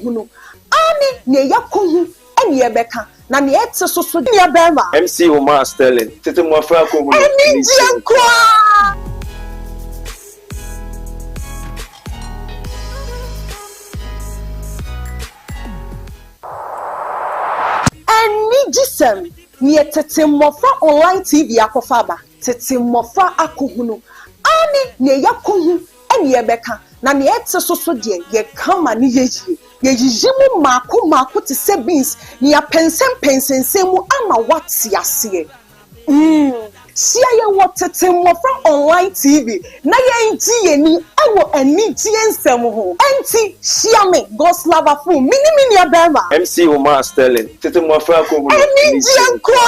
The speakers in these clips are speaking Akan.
AKOHUNU ani ne yakohu eni ebeka na ne etse soso ne abema MC Uma Sterling TETE MMOFRA AKOHUNU eni jiankwa eni jisem ne TETE MMOFRA online TV akofaba TETE MMOFRA AKOHUNU ani ne yakohu eni ebeka na ne etse soso de ye kama ni yeji yejimu mako te se beans ni ya pensen mu ama wati ase sia ye wo TETE MMOFRA online TV na ye nti ye ni ewo ani ti ensem ho enti sia me God's lover fu mini abema MC Uma Sterling TETE MMOFRA AKOHUNU ani jiankwa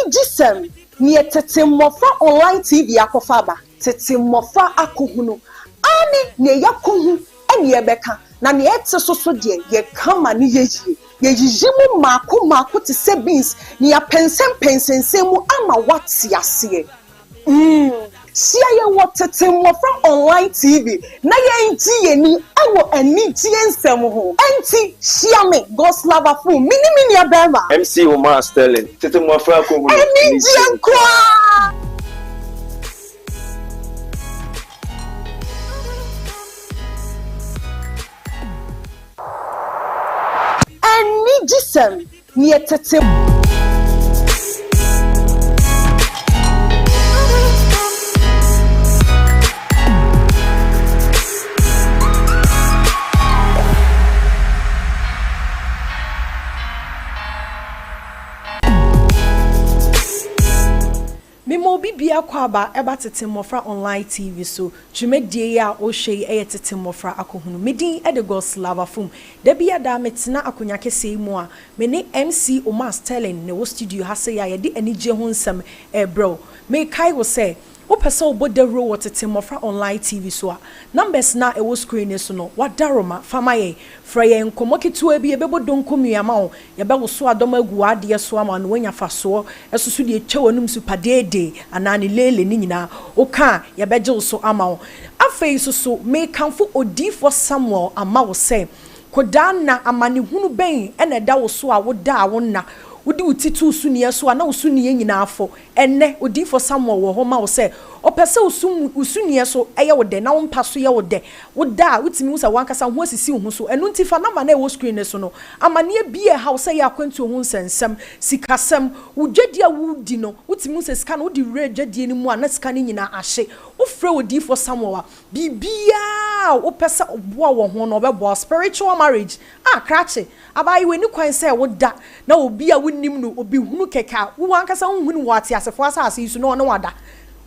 jisem ni TETE MMOFRA online TV akofaba TETE MMOFRA AKOHUNU ani ne yakohu eni ebeka na ne etse soso de ye kama ni yejimu mako te se beans ni ya pensen mu ama wati ase sia ye wo TETE MMOFRA online TV na ye nti ye ni ewo ani ti ensem ho enti sia me God's lover fu mini abema MC Uma Sterling TETE MMOFRA AKOHUNU eni jiankwa eni jisem ni TETE bibia kwaba eba TETE MMOFRA online TV so dwumadie ya o hwei TETE MMOFRA AKOHUNU medin de God's lover fum da bia da metina akonya kese mu a me ne MC Uma Sterling ne wo studio ha se ya ye de anigye ho nsem bro me kai wo se wo pese wo bodaro wo TETE MMOFRA online TV so a numbers na e wo screen so no wadaroma fama ye fra ye nkomoketu abi ebebo donkomia ma wo ye be wo so adom agu ade so ama no wanya faso esusu de etwa su padede anani lele ni nyina o ka ye beje wo so ama wo afei so me kanfo odifo Samuel ama wo se kodana amane hunu ben ene da wo so a wo da wo na wodi utitu sunie so na usunie nyina afo enne odifo Samuel wo ho ma wo se opese usunie so eye wo de na wo mpa so ye wo de wo da utimi usa wankasa ho asisi ho so enu ntifa na ma na e wo screen so no amane bie ha wo se ya kwantu ho nsensem sikasem wudwadi a wudi no utimi usa sika no wodi redwadi ni mu a na sika ni nyina ahye wo frɛ odifo Samuel a bibia wo pese oboa wo ho no obebo spiritual marriage krache abayi we ni kwan se wo da na obi a wonim no obi hunu keka wo wankasa hunu wate asefo asase isu no wada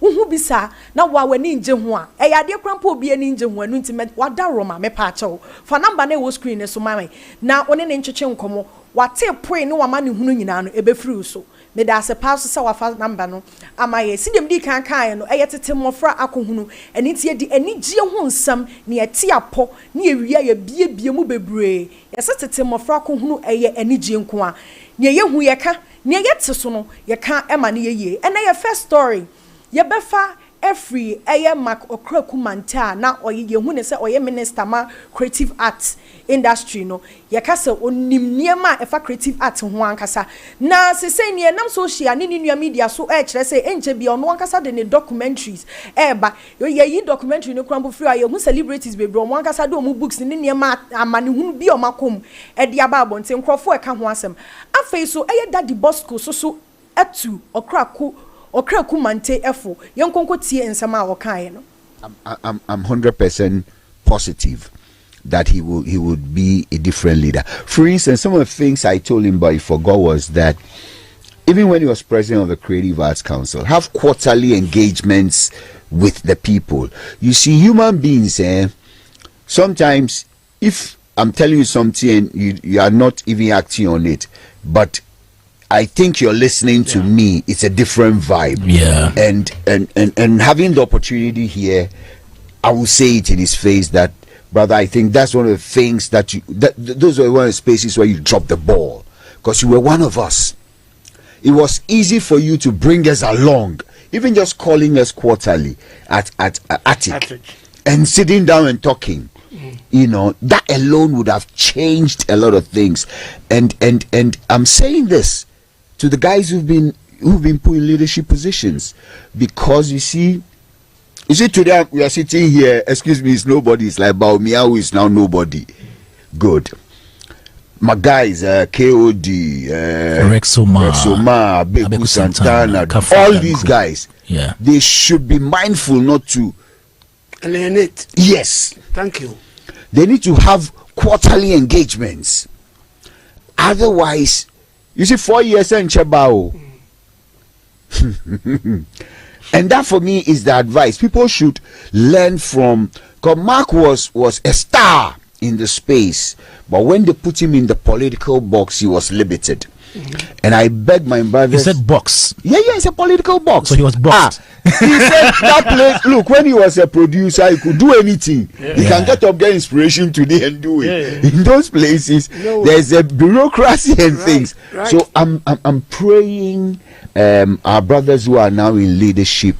uhu bisa na wa wani nje ho a eyade krampo obi ani nje ho anu nti wada roma me pa achew fa number na wo screen so mama na one ne ncheche nkomo wate poi ne wama ne hunu nyina no ebefiri so me da se pass so wa fa number no amaye sidem di kan no TETE MMOFRA AKOHUNU eni tie di eni gie ho nsam ne eti apo ne ewia ya bie mu bebre yese TETE MMOFRA AKOHUNU eni gie nko a ne ye hu ye ka ne ye te so no ye ka ema ne ye ena ye first story ye befa every Mark Okraku Manta na oye hu ne se oye minister ma creative arts industry no ye ka se onim niema efa creative art ho ankasa na se se ne nam social ne new media so kire se enche bia ono ankasa de ne documentaries ba ye yi documentary ne krambo free aye hu celebrities be bro ankasa de omu books ne niema amane hu bi o makom de aba abonte nkrofo ka ho asem afei so Daddy Bosco so atu Okraku Mante efo yenkonko tie nsama wokae no I'm 100% positive that he would be a different leader. For instance, some of the things I told him but he forgot was that even when he was president of the Creative Arts Council, have quarterly engagements with the people. You see, human beings, sometimes if I'm telling you something and you are not even acting on it, but I think you're listening to me, it's a different vibe. Yeah. And having the opportunity here, I will say it in his face that, brother, I think that's one of the things that those are one of the spaces where you drop the ball, because you were one of us. it was easy for you to bring us along, even just calling us quarterly at Attic and sitting down and talking. You know, that alone would have changed a lot of things. And I'm saying this to the guys who've been put in leadership positions, because you see today we are sitting here, excuse me, it's nobody. It's like Baumia, who is now nobody. Good. My guys, KOD, Rexoma, Beku Santana, all these guys, they should be mindful not to learn it. Yes. Thank you. They need to have quarterly engagements. Otherwise, you see, 4 years and Chabao. And that for me is the advice. People should learn from, because Mark was a star in the space, but when they put him in the political box, he was limited. And I beg my brothers. He said box. Yeah, it's a political box. So he was boxed. He said that place, look, when he was a producer, he could do anything. He can get up, get inspiration today and do it. In those places, there's a bureaucracy and things. Right. So I'm praying our brothers who are now in leadership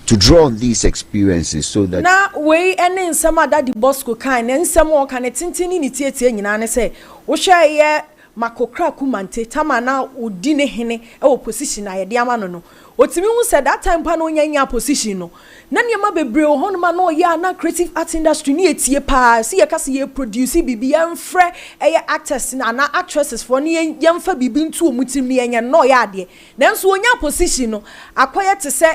to draw on these experiences so that now we and some other the boss could kind and some more can tintini ni tietie nyina ne say wo hwe ye makokra kumante tamana udine hene e opposition na ye de ama no otimi hu said that time pa no nya position no na niam bebre o hono ma no ye na creative art industry ni etie pa si ye kase ye produce bibi emfre e actors na actresses for ni yemfa bibi ntu omutim ni enya no ye ade nanso onya position no akoye te se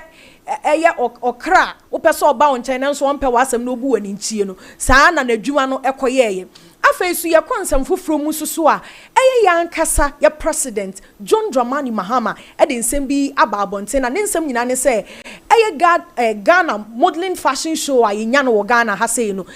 eye okra wo pese oba won chen nanso won pe wasem no obu wani nchie no saa na nadwuma no ekoyeye afeisu ye konsam foforo mu susu a eye yankasa ye president John Dramani Mahama e de nsem bi ababonte na ne nsem nyina ne se eye Ghana modeling fashion show a yenya no Ghana ha sei no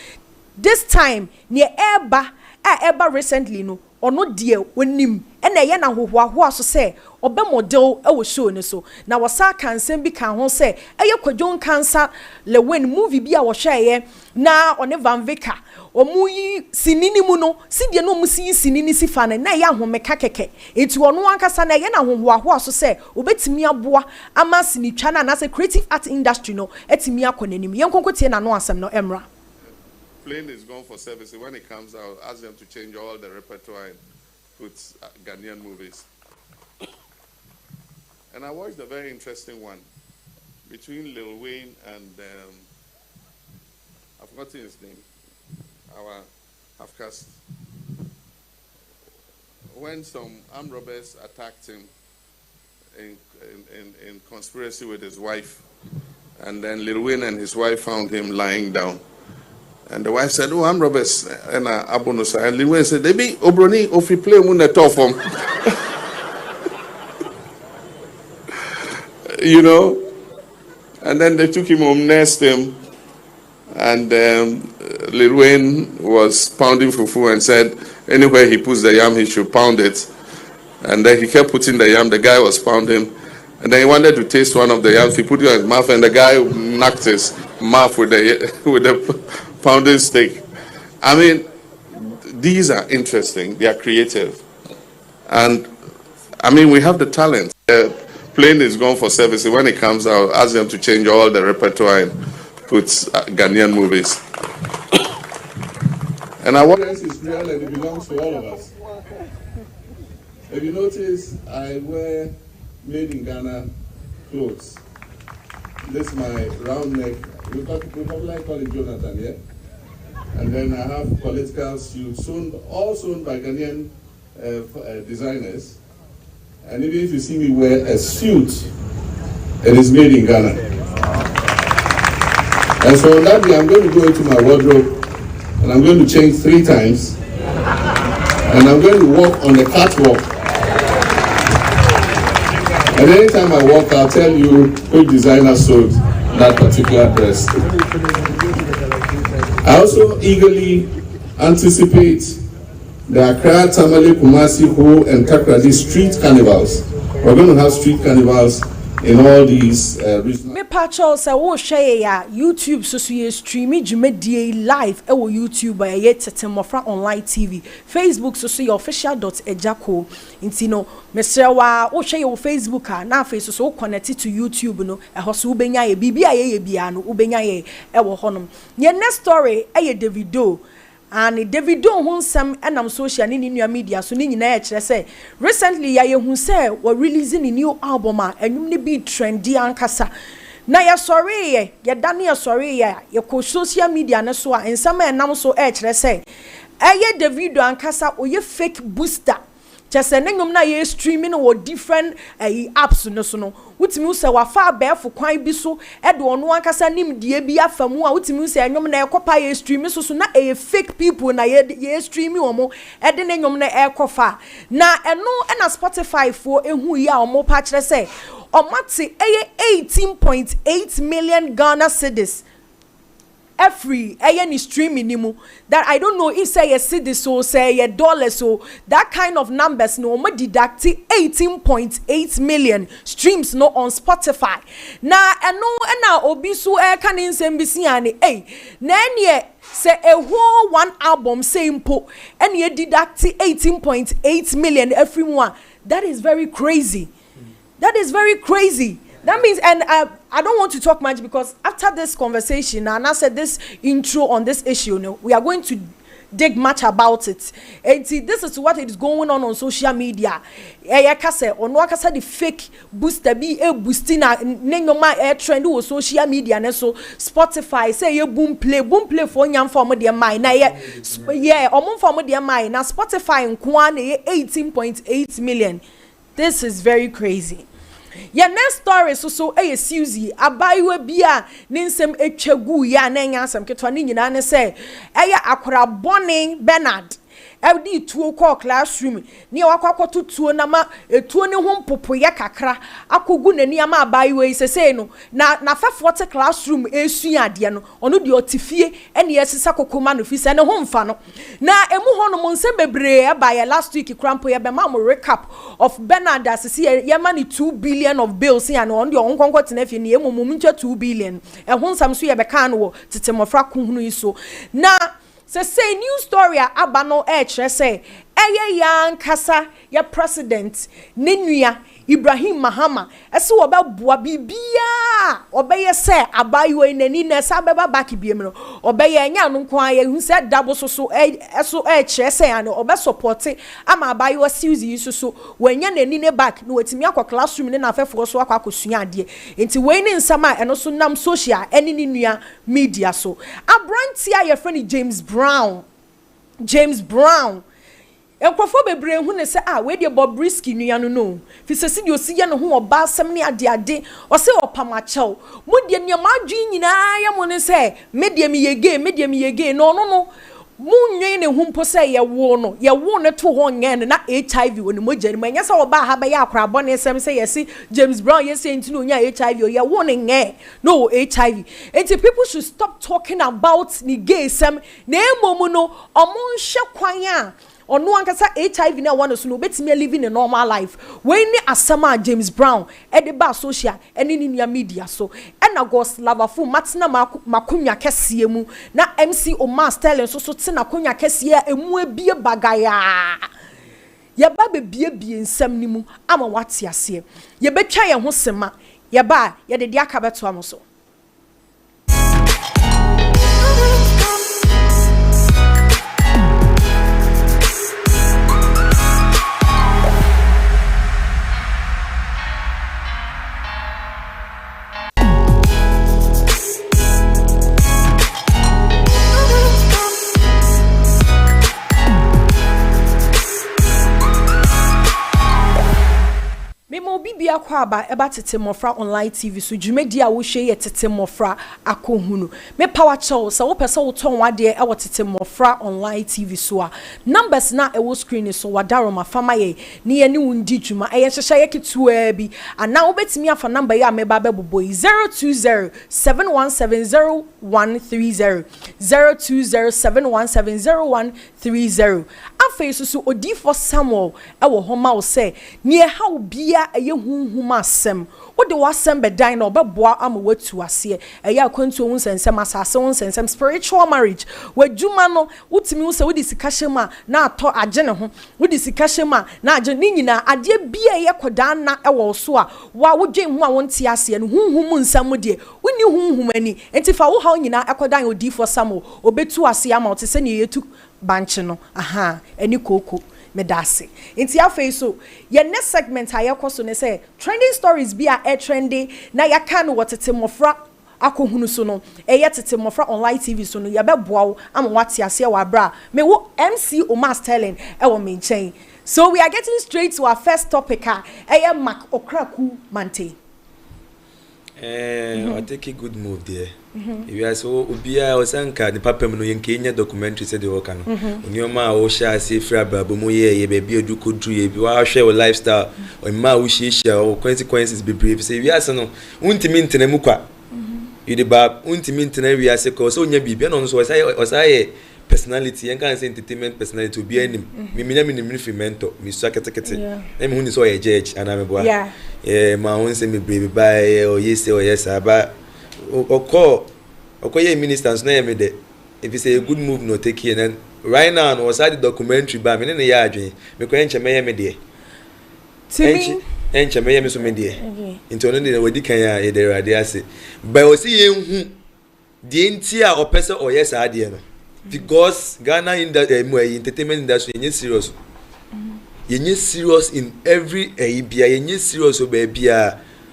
this time ne eba recently no ono die wonim ena ye na hohoahoa so se obe model e wo show ne so na wasa kansem bi kan ho se eye kwadwon kansa le wen movie bi a wo hweye na one Van Vika omuyi sinini mu no sidie no musi sinini sifa na ye ahomeka keke eti ono ankasa na ye na hohoahoa so se obetimi aboa ama sinitwa na se creative art industry no etimi akonanim yenkonkotie na no asem no emra. Plane is gone for service. When it comes out, ask them to change all the repertoire and put Ghanaian movies. And I watched a very interesting one between Lil Wayne and I've forgotten his name. Our half-caste. When some armed robbers attacked him in conspiracy with his wife, and then Lil Wayne and his wife found him lying down. And the wife said, "Oh, I'm Roberts." And Abonosa. And Lil Wayne said, "They be Obroni ofi play mun at from." You know? And then they took him home, nursed him. And Lil Wayne was pounding fufu and said, anywhere he puts the yam, he should pound it. And then he kept putting the yam. The guy was pounding. And then he wanted to taste one of the yams. He put it in his mouth, and the guy knocked his mouth with the pounding stick. I mean, these are interesting. They are creative. And, I mean, we have the talent. The plane is gone for service. When it comes out, ask them to change all the repertoire and put Ghanaian movies. And our audience is real, and it belongs to all of us. If you notice, I wear made in Ghana clothes. This is my round neck. We probably call it Jonathan, yeah? And then I have political suits, all sewn by Ghanaian designers. And even if you see me wear a suit, it is made in Ghana. And so on that day, I'm going to go into my wardrobe, and I'm going to change 3 times. And I'm going to walk on the catwalk. And anytime I walk, I'll tell you which designer sold that particular dress. I also eagerly anticipate the Accra, Tamale, Kumasi, Ho, and Takrady street carnivals. We're going to have street carnivals in all these me pacho say wo hwe ya YouTube so ye stream djumedie live e wo YouTube ye TETE MMOFRA online TV Facebook so ye official.ejako intino mesrewa wo hwe ye wo Facebook na face so connect to YouTube no e ho so ubenya ye bibia ye bia no ubenya ye e wo honom ye next story ye Davido and Davido hu nsam enam social ni new media so ni nyina e kire say recently ya ye hu say we releasing a new album a enum ne be trendy ankasa na ya sorry ye dane ya sorry ye ko social media ne so a nsam enam so e kire say eye Davido ankasa oye fake booster chese ne nyom na ye streaming wo different apps no so no wutimi se wa fa abefo kwan bi so e de ono ankasa nim die bi afamu a wutimi se nyom na ekopa ye streaming so na fake people na ye streaming omo e de ne nyom na ekofa na eno na Spotify fo ehu ya omo pa kire se omate 18.8 million Ghana cedis every any streaming nimu that I don't know if say a cedi so say a dollar so that kind of numbers no me deduct 18.8 million streams no on Spotify na eno na obi so kan nsem bisi ane na ene say a whole one album say mpo ene deduct 18.8 million every one. That is very crazy. That is very crazy. That means, and I don't want to talk much because after this conversation and I said this intro on this issue, we are going to dig much about it. And see, this is what is going on social media. The fake booster be a boosting a trend with social media and so Spotify say you boom play for young form of their mind. Yeah, form of their mind. Now Spotify in Kwan 18.8 million. This is very crazy. Ya next story so suzz abayiwa bia ninsem etwagu ya na nyansam ketwa ni nyina ne se akora bone Bernard edi tuo call classroom ni wakwakoto tuo na ma etuo ne ho mpopoye kakra akogu nani ama abayiwa isese no na fa classroom esuade no ono de otifie ene yesisa kokoma no fise ne ho mfa no na emu ho no monsem bebre abaye last week krampo ye be ma mo recap of Bernard asisi ye ma ni 2 billion of bills ya no on de onkonko tenafie ne emumum ncha 2 billion e ho nsam so ye be kan wo TETE MMOFRA AKOHUNU iso na say new story abano kire say yan kasa ya president nenua Ibrahim Mahama ese obeboa bibia obeye se abayo nani na sa beba back biem no obeye nya no kwa ya hu se Dabo so kire say an obe support ama abayo suzz so wanya nani ne back no wetimi akwa classroom ne na afefo so akwa akosua ade enti we ni nsama eno so nam social eni ni nua media so abrantia your friend James Brown Ekwafo bebre hu ne se we de Bobrisky nua no fi se si de osi ye no ho oba asem ne ade o se opamachew mu de ne madwi nyina ya mo ne se me de me yege no mu nwen ne hu mpo se ye wo ne to ho nyen na HIV woni mogya ne manya se oba ha ba ya akora bone sem se yesi James Brown yesi ntino nya HIV ye wo ne nge no HIV. Enti people should stop talking about ni gay sem na emomu no omo nhye kwan a ono ankasa HIV na one so no betimi living a normal life when ni asama James Brown e de ba social eni ni nua media so na gos lavafu matena makunya kese mu na MC Omar Sterling so tena kunya kese emu ebie bagaya ye ba bebie nsam ni mu ama wate ase ye betwa ye ho sema ye ba ye de aka beto am so bibia kwa ba eba TETE MMOFRA online TV so dwumedi a wo hwe ye TETE MMOFRA AKOHUNU me power chow so wo pese wo ton wade e wo TETE MMOFRA online TV so a numbers na e wo screen so wadaro mafama ye ni ye ni wundi dwuma e ye hyehye ye ketua bi ana wo betimi afa number ye a me ba bebobo 02071703130 02071703130 afa so odi for Samuel e wo homa wo se ni e ha obia ye hunhuma asem what the wasem be dying or beboa am what to ase eya kwantu hu nsensem asase hu nsensem spiritual marriage wadwuma no wotimi hu se wodi sika hyema na ato age ne ho wodi sika hyema na age ni nyina ade bia ye koda na ewo so a wa wodwen hu a wonte ase no hunhum nsam de woni hunhum ani enti fa wo ha nyina ekodan odi for samo obetu ase ama ote se ne yetu banche no aha eni koko medase inti afei so ye next segment ayekoso ne say trending stories be a trendy na yaka no wotete mofra akohunu so no tete mofra online tv so no ye beboa am wate ase wa bra me wo MC Omas telling e wo me nchen. So we are getting straight to our first topic Mark Okraku Mante. I take a good move there. If you are so Ubia or Sanka, the Papa no Kenya documentary said the Okano. Unyoma Osha, say Fraba, Bomoye, ye baby, you could do you share a lifestyle or Maushi or consequences be brief. Say, yes, no, Untimin Tenemuka. You the bab, Untimin Tenevi as a course, so you be on so as I personality and can say entertainment personality to be any me mentor, Miss Sakata. I'm who is a judge and I'm a boy. Yeah, my own say me baby bye or yes or yes, but or call ministers name me there. If it's a good move, no take here. And right now, no was the documentary by me in the yard. Me quench me there. Enche me so me there. Into no the wedi kan ya there there say. But o see hu the entire or person or yes idea no. Because Ghana in the entertainment industry is serious. You serious in every area. You serious over baby.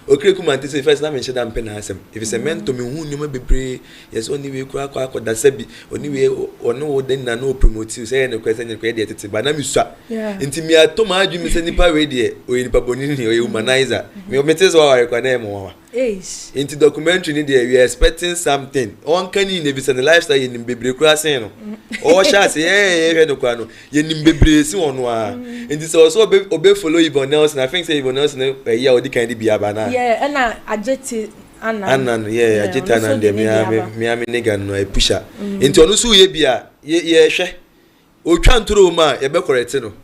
Okay, come and say first. I mention that penasem. If it's a man to me, who you may be brave. Yes, only we crack that sebi. Only we or no then no promote. Say any question you create it. But I'm used. Inti me a to my you me say nipa ready or nipa bonini or humanizer. Me ometes wa require more. Into documentary there, we are expecting something. On can you never send the lifestyle in Bible crossing? Or shall say, no quano, you nimbe see on one. And this also obey follow Yvonne Nelson. I think say Yvonne Nelson a year or the candy be a banana. Yeah, and I jetted Anna, yeah, Jitan and the Miami nigga no a pusher. Into Onusu Yebia, ye she. O trying to Roma, a better correctino.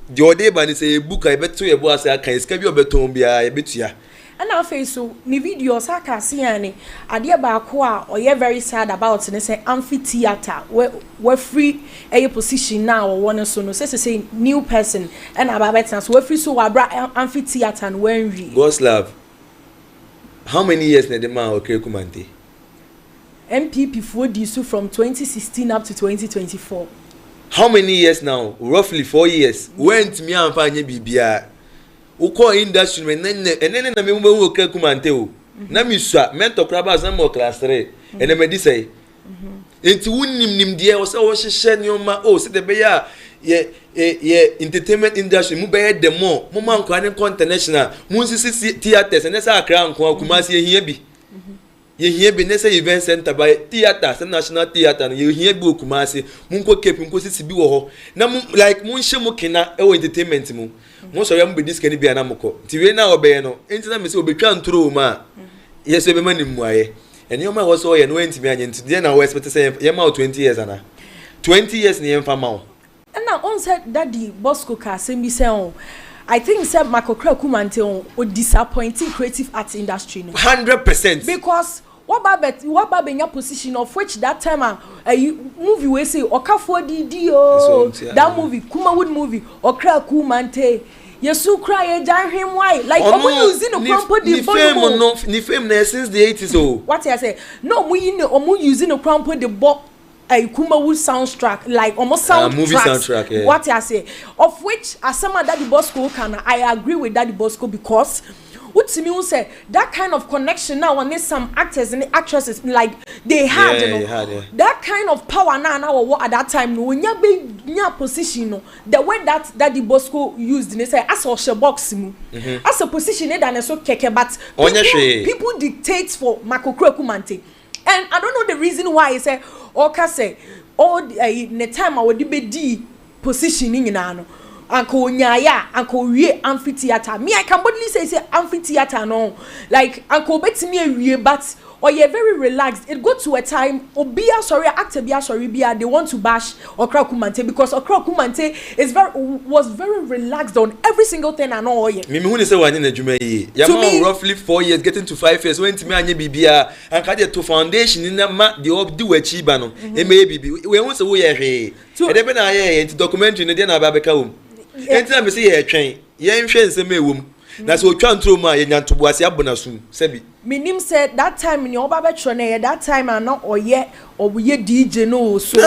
The other ban is a book I bet to a boss. I can escape your beton be a bit ya. And our face so ni videos I can see any idea about or you're very sad about and say amphitheater we're free a position now or one so no say new person and about better so we're free so we brought amphitheater and when we God's love. How many years na the man okay kumante? MPP for this from 2016 up to 2024. How many years now? Roughly 4 years. Went me and find bibia. Uko industry and then na me wo okay kumante o. Na mi swa mentor kraba za mo class 3. And me di say. Enti wunnim die o say wo hyehye nyoma o se de be ya ye entertainment industry mu be the more mo man kwa ne international mu sisi theaters and say akra nko akumasi ehia bi. Ye hia be nese event center by theater national theater ye hia bi okumasi mu nko kepi nko sisi bi wo ho na mu like mu nhye mu kena e entertainment mu mo so yam be disk ni bia na moko ti we na obey no enti na me se obetwa ntro ma yes be mani mu aye eni o ma wo so ye no enti me anye enti de na we expect say ye ma 20 years ana 20 years ni ye mfa ma o na on said daddy Bosco ka say me say on I think say Mark Okraku Mante on disappointing creative arts industry no 100% because what about in your position of which that time a movie we say Okafo Didi that movie Kumawood movie Okraku Mante Yesu cry jan him why like using a crumple the fame no ni fame since the 80s oh what I say no we using a crumple the box a Kumawood soundtrack like almost soundtrack movie soundtrack yeah. What I say of which as some Daddy Bosco can I agree with Daddy Bosco because what to me say that kind of connection now on some actors and actresses like they had that kind of power now at that time no when you be in position no the way that Daddy Bosco used they say as a box as a position and so keke but people dictate for Mark Okraku Mante and I don't know the reason why he say okay say all the time I would be positioning in ano Uncle Nyaya, Uncle Ye amphitheater. Me, I can boldly say amphitheater no. Like Uncle Betty me but or you're very relaxed. It go to a time Obia sorry, actor Bia sorry Bia, they want to bash Okra Kumante because Okra Kumante was very relaxed on every single thing and all. Me who say one in the Jume. Yama roughly 4 years, getting to 5 years. When to me and Bibia and had to foundation in the mat the old do a chibano. It may be we want to wear so depend on into documentary in the dinner Babeka. Anytime I see a train, yeah, friends a me womb. That's what trying to my and to was Yabonasu. Sebi. Minim said that time in your babetrone, that time are not or yet or we DJ no so.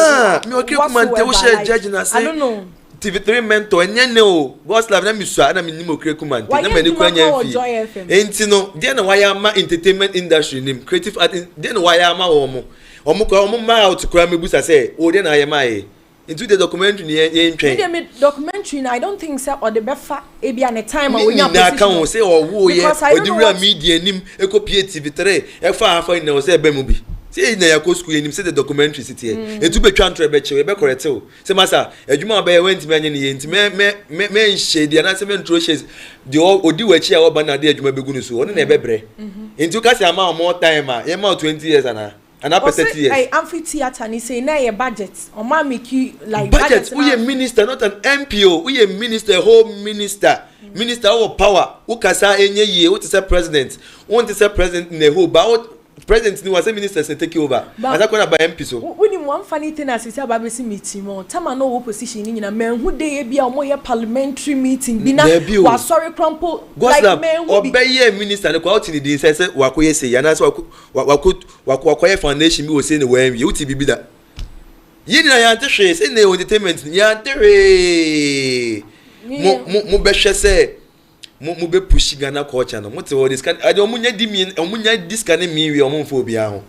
Me okay man te wo share judge na say. I don't know. TV3 mentor enya no. Boss love na mi so na mi nim okre kuman. Na me ni kwanya fi. Enti no, dey na why am entertainment industry nim creative art dey na why am wo mo ma out kura me busa say o dey na yema into the documentary in train. The documentary, I don't think so. Or the befa ebi an a time when you can say or who ye or the real media nim eco TV3 efa in say bemubi. Say na yako school nim say the documentary city. E to be transfer be che be correct o. Say masa adwuma be went me anye nti me shade na say me ntro shades the odi wachi a oba na de adwuma be gunu so one na be bre. Nti ka say am more time ye ma 20 years ana. And after 30 years. I amphitheater ni say na your budget. Or ma make you like budget. We a minister, not an MPO. We a minister, home minister. Minister of power. Who kasa enye ye? What is a president? Want to say president in the whole but president ni was a minister and take over. As I gonna buy MP so. When one funny thing as say about basi meeting mo. Tama no opposition ni na men who dey be a more parliamentary meeting. Bina was sorry crumple like men who be minister. The quality the say wakoye say yana so wakoye foundation bi wo say ne wan wi uti bibi da. Yi na yante hwe say na entertainment yante hwe. Mo be hwe say mo be push Ghana culture no mo te wo this kind ade omunya di mi omunya this kind mi wi omfo bia ho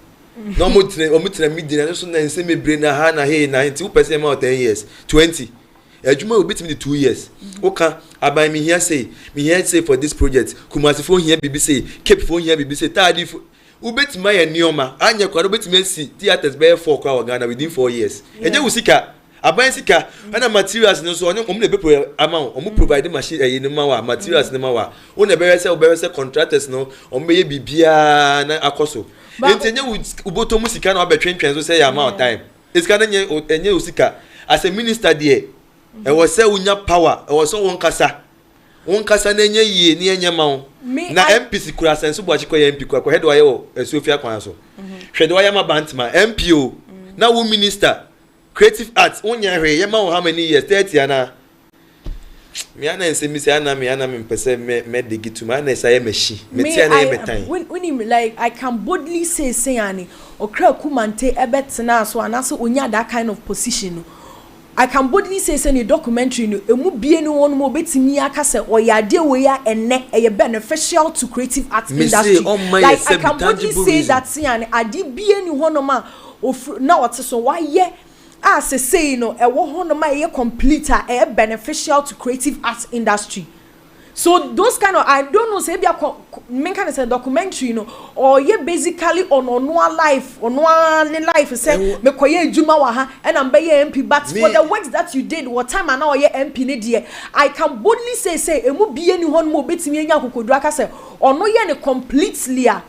no mo tre media na so na nse mebre na ha na he na nti wo person ma 10 years 20 adwuma wo betimi 2 years oka aban mi here say for this project Kumasi phone here bibi say Cape phone here bibi say tadi wo betimi ya nioma anya kwa wo betimi si theaters be 4 kwa Ghana within 4 years eje wo sika aban sika ana materials no so onye na be amount omu provide machine ni ma materials ni ma wa wo na be say contractors no omu be bibia na akoso enti enye uboto mu sika na obetwentwen so say ya amount time isika na enye usika as a minister there e was say unya power e was so won kasa na enye yie ni enye ma na MPC kura senso bo achiko ya MP kwa head wa yo Sofia kwan so hwede wa ya ma bantma MPO na wo minister creative arts onya hwe ye ma how many years 30 ana me ana nse mi say ana me pese me dig to me ana say meshi me tia na me time when like I can boldly say ani okra kumante ebetena so ana so onya that kind of position I can boldly say ni documentary no emu bie ni won mo betimi aka say oyade we ya enne e beneficial to creative arts industry like I can boldly say that ani ade bie ni honoma na what so why ye as say you know a complete a beneficial to creative arts industry. So those kind of I don't know say be a main kind of say documentary you know or ye basically on one life say me koye juma wa ha and am be MP but for the works that you did what time and now ye MP ne die I can boldly say emu bie ni hon mo betimi anya kokodu aka say ono ye ne completely a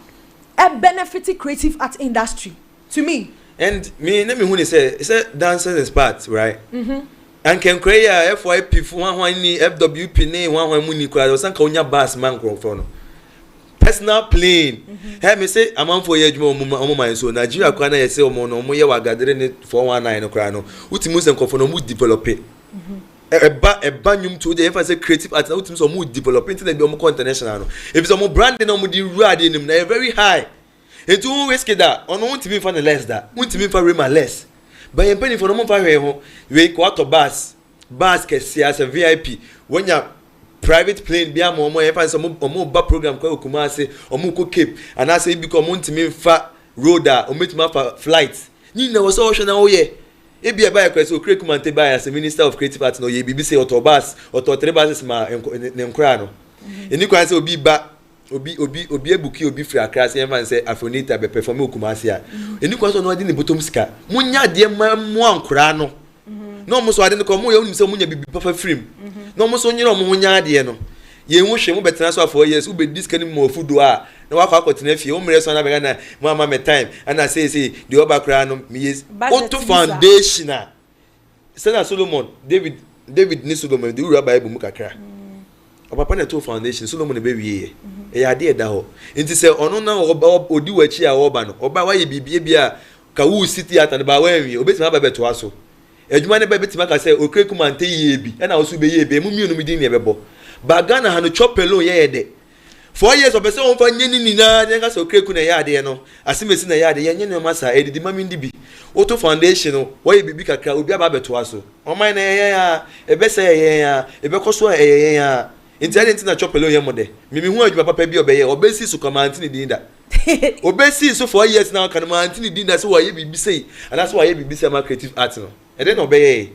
benefit creative art industry to me. And me who say dancers is part right and can create a FYP for one ni FWP ne one muni kwa o san ka onya bass man crofo no personal plane he me say amam for ye adwuma omo man so Nigeria kwa na ye say omo no omo ye wa gadere ne 419 no kwa no utimu sen crofo no mu develop eba nyum to the emphasis creative art na utimu so mu develop into the omo international no if so omo brand na omo di rad nim na very high. Etu risky that on won't be for the less that won't be for rema less but you penny for no more ho we quarter bus kesi as a VIP when you private plane bia mo find some ba program kwa Kumasi omo Cape and I say become won't me fa roader o meet ma flight ni na was all na oye e bia ba kwese o create kumante ba as a minister of creative arts no ye bibi say autobus auto three buses ma nkra no eni kwa say obi ba obi ebuki obi free akras e man say afonita be perform Kumasi a eni kwa so no ade ne bottom sika munya de mo ankura no no mo so ade no ko mo ye unim se mo nya bibi papa frame no mo so nyira mo ho nya ade no ye hu hwe mo betena so for years ube discani mo fudu a na wa kwa kotena fie o mre so na be na mama me time and I say the oba kra no me yes auto foundation a Senator Solomon David ni Solomon the ura bible mu kakra o papa na to foundation Solomon be wie e ya de da ho nti se ono na odi wachi a oba no oba wa ye bibie bia ka wu city ata na ba wa wie obetima ba beto aso adwuma ne ba betima ka se okreku mante ye bi na wo so be ye be mu mienu mi din ne bebo ba Ghana ha no chopelo ye de 4 years of person on fa nyeni ni na nka so okreku na ya de no asimesi na ya de ye nyene ma sa edidi mami ndi bi auto foundation no wa ye bibi kakra obi aba beto aso o man na ye ya ebe se ye ya ebe koso ye ya intelligent na chopelo ye mo de mimi hu adwuma papa bi obeye obesi so command ni din da obesi so 4 years now kan man ni din da so wa ye bibi sei and so wa ye bibi sei ma creative art no e de no obeye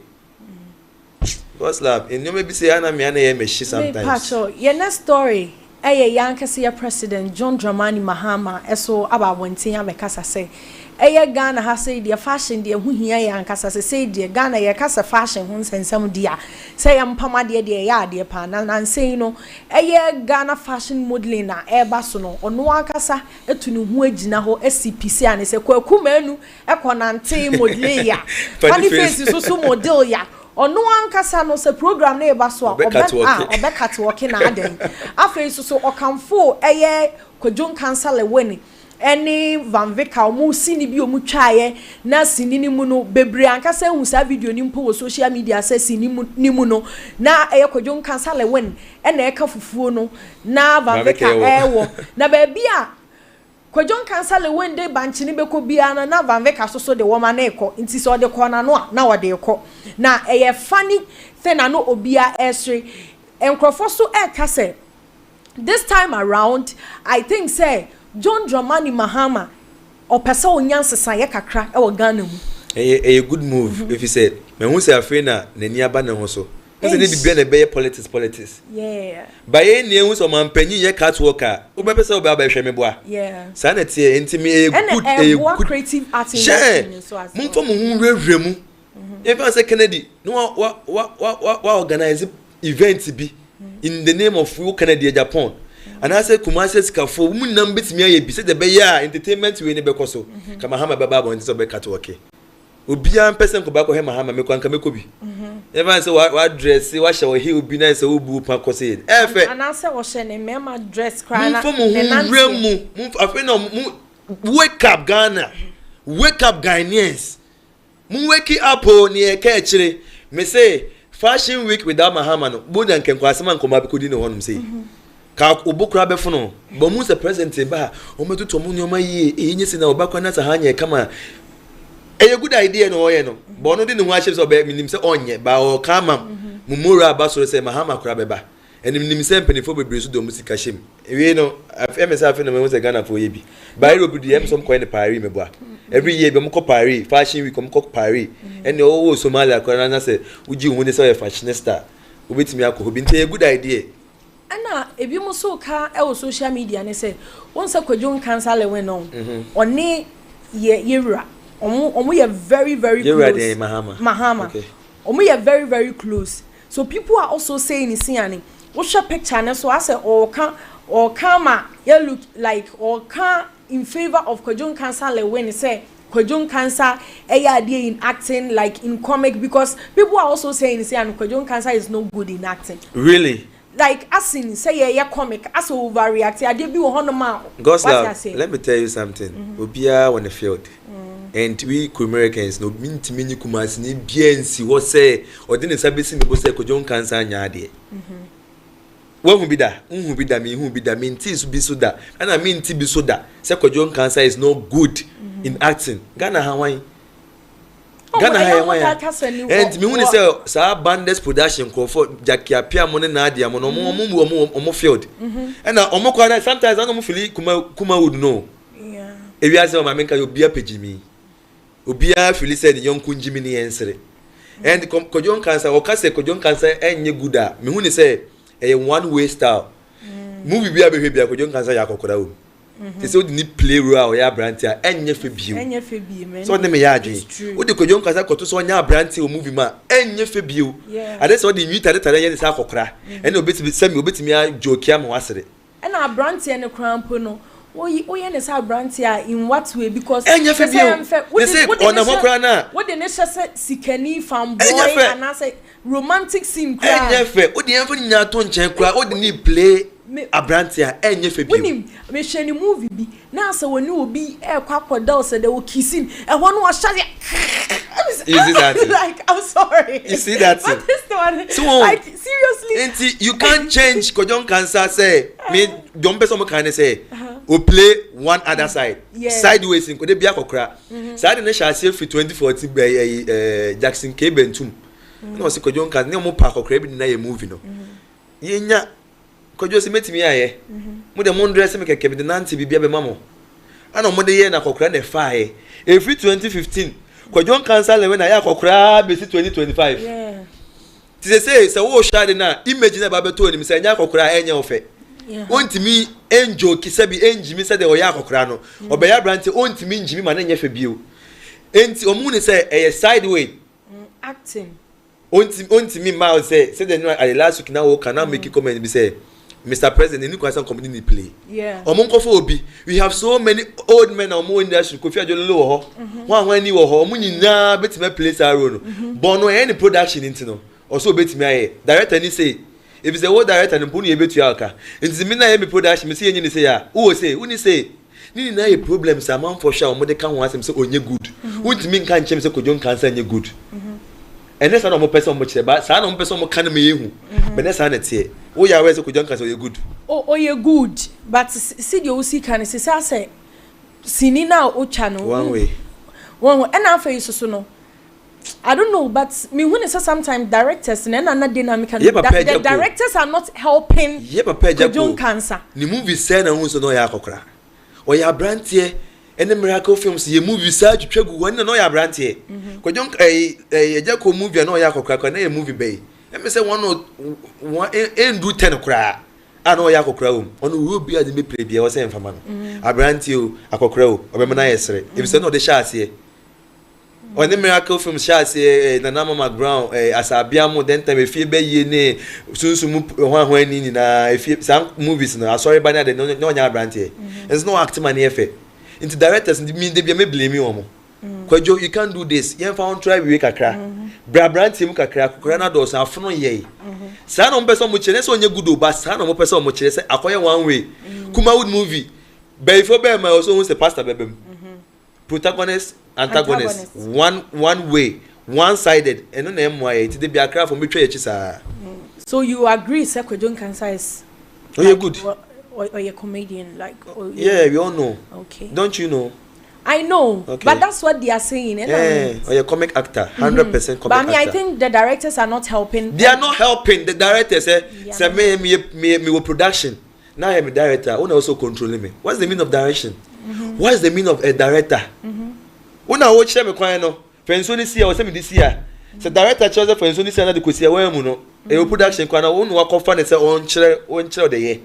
God's love in you maybe say ana me ana ye meshi sometimes Pacho your next story Yankasi President John Dramani Mahama eso aba wontin ya mekasa say Ghana ha say the fashion de hu hia yankasa say de Ghana ye kasa fashion hu nsensam dia say yampama de ya de pa na say no Ghana fashion modeling na eba so no ono akasa etunu hu agina ho SCPC ane say kwaku manu ekonante modeling ya funny face so model ya ono ankasa no se program na eba so obeka to work na aden afa so okamfo Kwadwon cancer le weni any Van Vika omu sini bi omu twaye na sini ni mu no bebre ankasa hu sa video ni mpo wo social media say sini ni mu no na Kwadwon cancer le weni na eka fufuo no na Van Vika ewo na ba bia Kwadwon cancer le weni de banchi ni beko bia na Van Vika so de woman na eko nti so de ko na no na wo de eko na funny thing na no obia esre enkrofo so kase this time around I think say John Dramani Mahama or pesa onyansesa ye kakra e wo Ghana mu a good move if you said me hu say afre na nani aba na ho so say dey bibia na be politics yeah ba ye ne hu so man panyi ye cat worker wo be pesa wo ba hwe me boa yeah sa na tie enti a good creative art industry so as mun fo mu hu rewre mu if I say Kennedy no wa organize event bi in the name of Kennedy Japan and I say Kumasi Skafo mun nam bitimi aye bi say the be ya entertainment we ne be koso kama Mahama baba bon so be cat work obian person ko ba ko he Mahama me kwanka me ko bi if I say wa dress wa show he obi na say obu pa ko say efe and I say wo she ne mema dress cry na mu afi no wake up Ghana wake up Ghanaians mu wake up ni e ka chire me say fashion week without Mahama no bo dan kenko asema nkoma be ko di ne honum say ka obukura be fono bo mu se president ba o metuto mu nyoma yi enyesi na obakwa na sa hanye kama a good idea no oye no bo no di ne ho ahye so be minim se onye ba o kama mumura ba so se Mahama kura be ba enim nim se mpenifo bebre so do musika shem ewe no afemesa afi no me se Ghana for ye bi ba iro bi di em som coin Paris me boa every year be mo ko Paris fashion week mo ko Paris ene o Somalia ko na se uji hu ne se fashionista obetimi akọ bi nte a good idea ana ebi mo so ka e wo social media ne se won se Kwadwon cancer le we no oni yewura omo ye very close Mahama okay omo ye very close so people are also saying isiani wo share picture ne so ase or kama you look like or can in favor of Kwadwon cancer le we ne say Kwadwon cancer idea in acting like in comic because people are also saying isiani Kwadwon cancer is no good in acting really like asin say yeah comic as overreact I dey be honoma God's love let me tell you something obia on the field and we Americans no mintimi ni kumasi ni biensi wo say odine sabesi me bo say Kwadwon cancer nya ade wo hu bi da me nti su bi so da ana me nti bi so da say Kwadwon cancer is no good in acting Ghana Hawaii Ghana Hawaii and me hu say sa bandits production ko for Jackie Apia mo na ade am no mo field and omo kwa sometimes I no mo feel kuma would know yeah e wi ase o ma menka obia pejimi obia feel said yonku njimi ni ensere and Kwadwon cancer o ka say Kwadwon cancer enye good a me hu ni say a one way style movie bia behwe bia Kwadwon cancer ya kokora o They say we need play role ya branti a enye fe bio. Enye fe bio man. So dem ya adwen. We dey kojo nkasa koto so nya branti o movie ma enye fe bio. Ade so dey nwi tare ye dey sa akokra. Ene obetimi sami obetimi a joke am wasere. Ena branti ene krampo no. Oye ne sa branti a in what way because enye fe bio. They say ona mokra na. What the nation say sikani fanboy and I say romantic scene kra. Enye fe. O dey enfo nya to nchen kra. O dey need play Abrantia enye fe bio. Wonim me sheni movie bi na asa woni obi e kwa koda say they will kissing e ho no share. You see that? Like I'm sorry. You see that? But this one, so, like seriously. Enti you can't change kojon cancer say me don person can say we play one other side. Sideways in ko de bia kokra. Side na sha say 2014 Jackson K Bentum. No say kojon can ne mo pa kokra bi na ye movie no. Yenya kojo se metimi aye mo de mon dress me keke bi de nanti bibia be mamo ana mo de ye na kokra na fa ye every 2015 kojo cancer lewe na ya kokra be 2025 ti say wo shade na image na ba beto ni say nya kokra enya ofe ontimi enjo kisabi enjimi say de o ya kokra no obeya branti ontimi njimi ma na nya fe bio enti omu ni say e sideways acting ontimi ma say the no at the last week na wo kana make comment be say Mr. President, you can company play. Yeah. Obi, we have so many old men or more industry. Kofi Adjolo ho. One when you ho, muni na betime place aro no. But no any production into no. Also betime aye. Director ni say, if it's a whole director no puni ebetu ya aka. Nti me na ye production me say ni say ya. Who say, uni say, ni na ye problem say man for sure mo de kan ho asem say onye good. Untimi nka nchem say kojon cancer nye good. And that's not more person much about San on person can me you. But that's an it. Oh, yeah, where's a good junker so you're good. Oh, you're good. But see you see can say Sinina o channel. One way. One and our face so no. I don't know, but me when it's sometimes directors and another dynamic and the directors are not helping. Kojon cancer. The movie say na who so no ya kokra. Or ya brand here. And the miracle films ye movie search twegu when no ya brand here. Kojon Jako movie no ya kokra na ye movie bay. Let me say one do 10 okra. I know ya kokra on will be at the play be was saying for man. I brand you akokra o obemana yesre. If say no the shots here. On the miracle films shots here na mama ground as abiamo then time if be ye ne sunsumu hwan ni na if some movies no sorry bana de no ya brand here. There's no acting man here. Into directors mean they be me blame you omo. Kwajo you can't do this. Yen fa on try we kakra. Brand team kakra kokra na do sa afono ye. Sa no person mo chere se onye good o ba sa no mo person mo chere se akoye one way. Kumawood movie. Before be my also say pastor bebem. Protagonist antagonist one way one sided and no na mo ye ti de bi akra for me twa ye chisa. So you agree say Kojon cancer is you're good. Or you're comedian like yeah, we all know. Okay. Don't you know? I know, okay. But that's what they are saying. Yeah, or you're comic actor, 100% comic actor. But I mean, I think the directors are not helping. They are not helping. The directors say me with production. Now I'm a director. Who also controlling me? What's the meaning of direction? What's the meaning of a director? When I watch them, I know. Friends, only see I was saying this year. So director chose for only see another kusia where muno. A production kwana who work off and say on chair the year.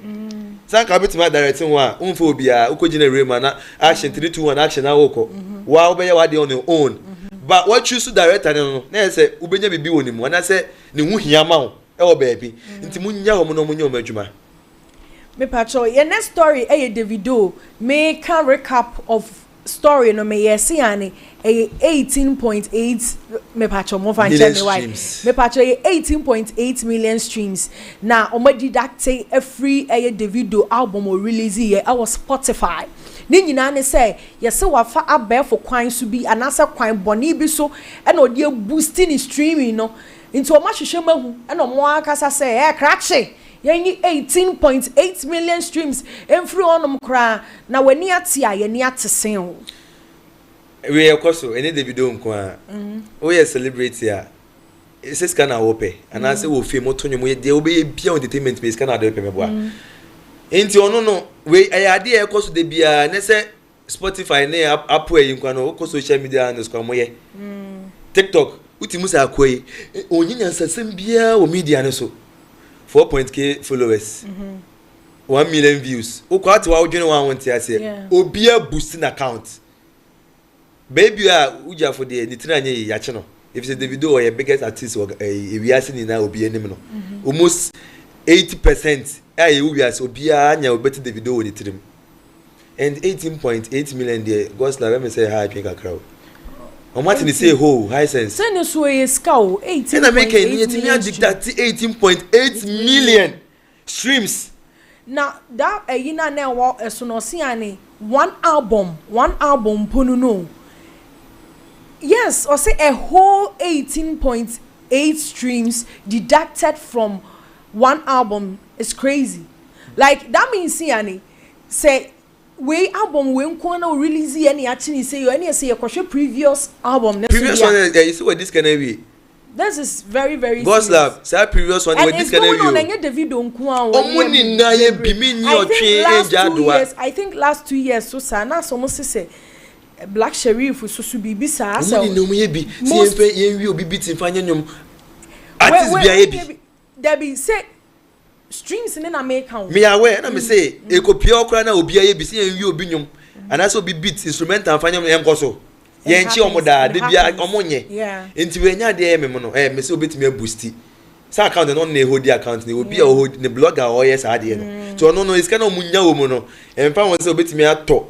Sanka bit my directing one, phobia, Ukojina Rema, action 3-2-1 action. I walk. Wow, be what they on your own. But what choose to direct? I don't know. I say, Ubenya be on him. When I say, Nimuhiamau, oh baby, into Munya Monomunyo Majuma. Me pacho, your next story, Davido, make a recap of story no me yesi ani 18.8 me pacho mo fan cheme why me pacho 18.8 million streams na o ma deduct every Davido album o release here our Spotify ni nyina ne say yesi wa fa abefo kwan so bi anasa kwan boni bi so e na odi boosting streaming no into o ma hwehwe mahu e na mo akasa say krache yenyi 18.8 million streams every onum kra na wani ati a yani atesen o we ekoso ene Davido nko o ye celebrity a ese scanner wope and I say wo fie motonyo mo ye de obe bia entertainment be scanner de pe meboa enti ono no we ayade ekoso de bia ne se Spotify ne app e nko no ko social media no sko mo ye TikTok utimu sa akoi onyinya nsasem bia o media ne so 4.k followers 1 million views. O kwat wa odwene wa won tia se. Obia boosting account. Baby uja for the nitina nye ya che no. If say Davido or your biggest artist or we are seeing now obi enim no. Almost 80% we are so obia anya obeti Davido woni tirim. And 18.8 million there. God's love me say hi drink a crowd. On what say ho high sense. Send us way scow 18. And I make that 18.8 million streams. Now that yina na wa esono one album punu no. Yes, or say a whole 18.8 streams deducted from one album is crazy. Like that means say we album we nko release any actually say you any say your previous album previous one you see what this can be. This is very very God's love say previous one with this can be. And Davido nko I think last 2 years so sana so mo say Black Sheriff so bibi sa so no mo ye bi see yen wi obi bitin fa nyanyom artist bia ye bi there be say streams in America me aware na me say e kopia okra na obi ye bi see yen wi obi nyom and so obi beat instrumental fa nyom enko so yen chi omoda de bia omonye enti we nya de me no me say obetimi boost sa account no na hold account na obi a hold ne blogger o yes ade no so no is kana omunya wo mu no emfa won say obetimi ato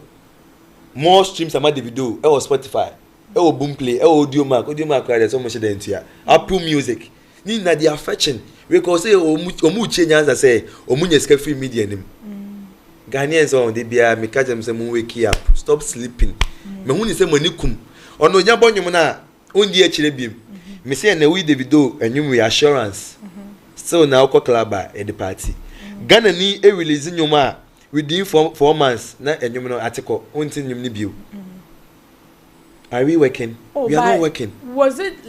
more streams ama Davido e o Spotify e o Boomplay e o Audiomack rather so much dey ntia Apple Music ni na they are fetching we go say omu change answer say omu nya free media nim Ghanaians on dey bia me catch them say mo wake up stop sleeping me hu ni say manikum ono nya bonyum na ondi a chire biem me say na we Davido enyum we assurance still na okọ club at the party Ghana ni e release nyum a within 4 months na enyum no article unti nyum ni bio. Are we working? We are not working. Was it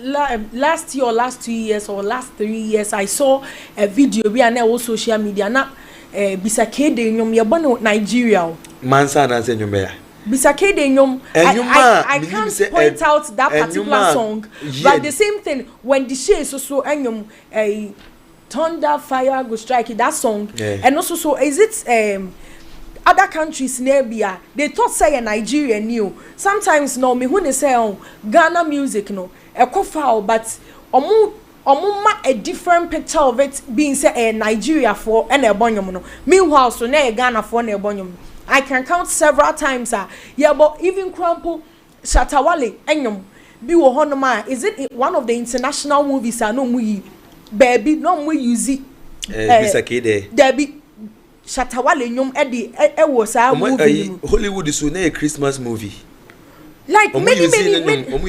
last year or last 2 years or last 3 years I saw a video we are now social media na bisakede nyum ye born Nigeria. Mansa na say nyum ya. Bisakede nyum I can't point out that particular song but the same thing when the shade so enyum Thunder Fire Go Strike that song and also so is it other countries near they thought say a Nigerian new sometimes no me when they say Ghana music no a foul but ma a different picture of it being say a Nigeria for and a bonyum no meanwhile so na Ghana for and a bonyum I can count several times yeah but even Crumple Shatawale enyum bi wo honoma is it one of the international movies no mu baby no mu use it bisakede Debbie Shatawale nyom e was a movie Hollywood is a Christmas movie like many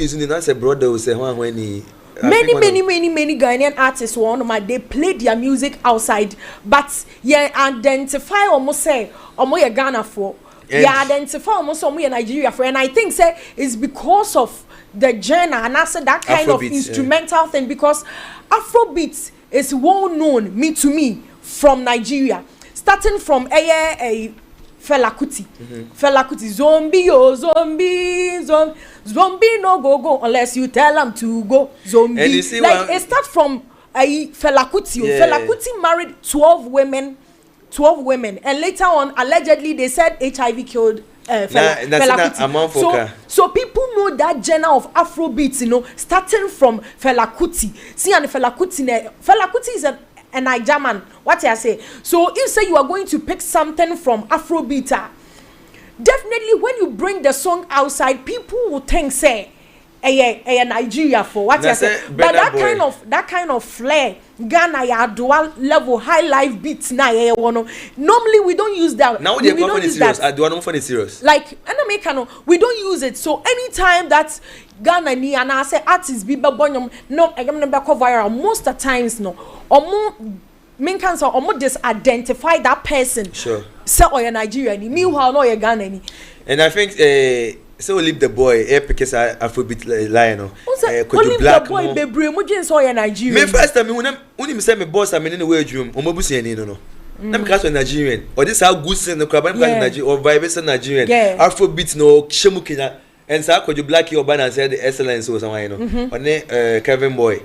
using as a brother will say when many Ghanaian artists they play their music outside but yeah identify almost say omo Ghana for yeah identify almost omo Nigeria for and I think say it's because of the genre and I said that kind of instrumental thing because Afrobeat is well known to me from Nigeria starting from a Fela Kuti. Fela Kuti zombie zombie no go unless you tell them to go zombie like it start from a Fela Kuti. Fela Kuti married 12 women and later on allegedly they said HIV killed Fela Kuti. So people know that genre of Afrobeat starting from Fela Kuti. See and Fela Kuti is a Niger man. What I say? So if say you are going to pick something from Afrobeat, definitely when you bring the song outside, people will think say a Nigeria for what I say. But that kind of flair, Ghana ya dual level high life beats na normally we don't use that. Now we don't use serious. I do not find it serious. Like we don't use it. So anytime that Ghana ni and I say artists be bonyom no I am never cover viral most of the times no main cancer just identify that person. Sure. Say or Nigeria ni meanwhile no you Ghana ni. And I think so leave the boy because Afrobeat lion could black the boy bebre mo just so Nigeria. Me first time when him say me boss am in the way room o mabusi ani no. Na me cast Nigerian or this how good sing the crab Nigeria or vibe Nigerian. Afrobeat no shemu Kenya. And so could you black your banner said the excellence or something on Kevin Boy.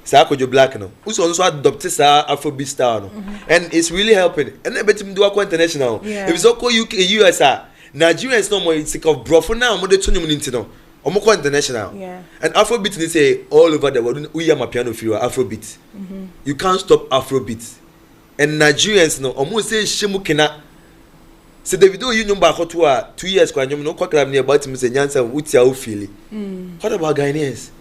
Sakojo Black no. Who's also adopted sa Afrobeat style no. And it's really helping. And I bet him do a international. If it's okay UK US Nigeria is no more sick of brofo now mo de to nyum nti no. Omo international. And Afrobeat they say all over the world we am a piano feel Afrobeat. You can't stop Afrobeat. And Nigerians no omo say shemu kena. So Davido you nyum ba to 2 years kwa nyum no kwakra me about him say nyansa wutia wo feel. What about Ghanaians?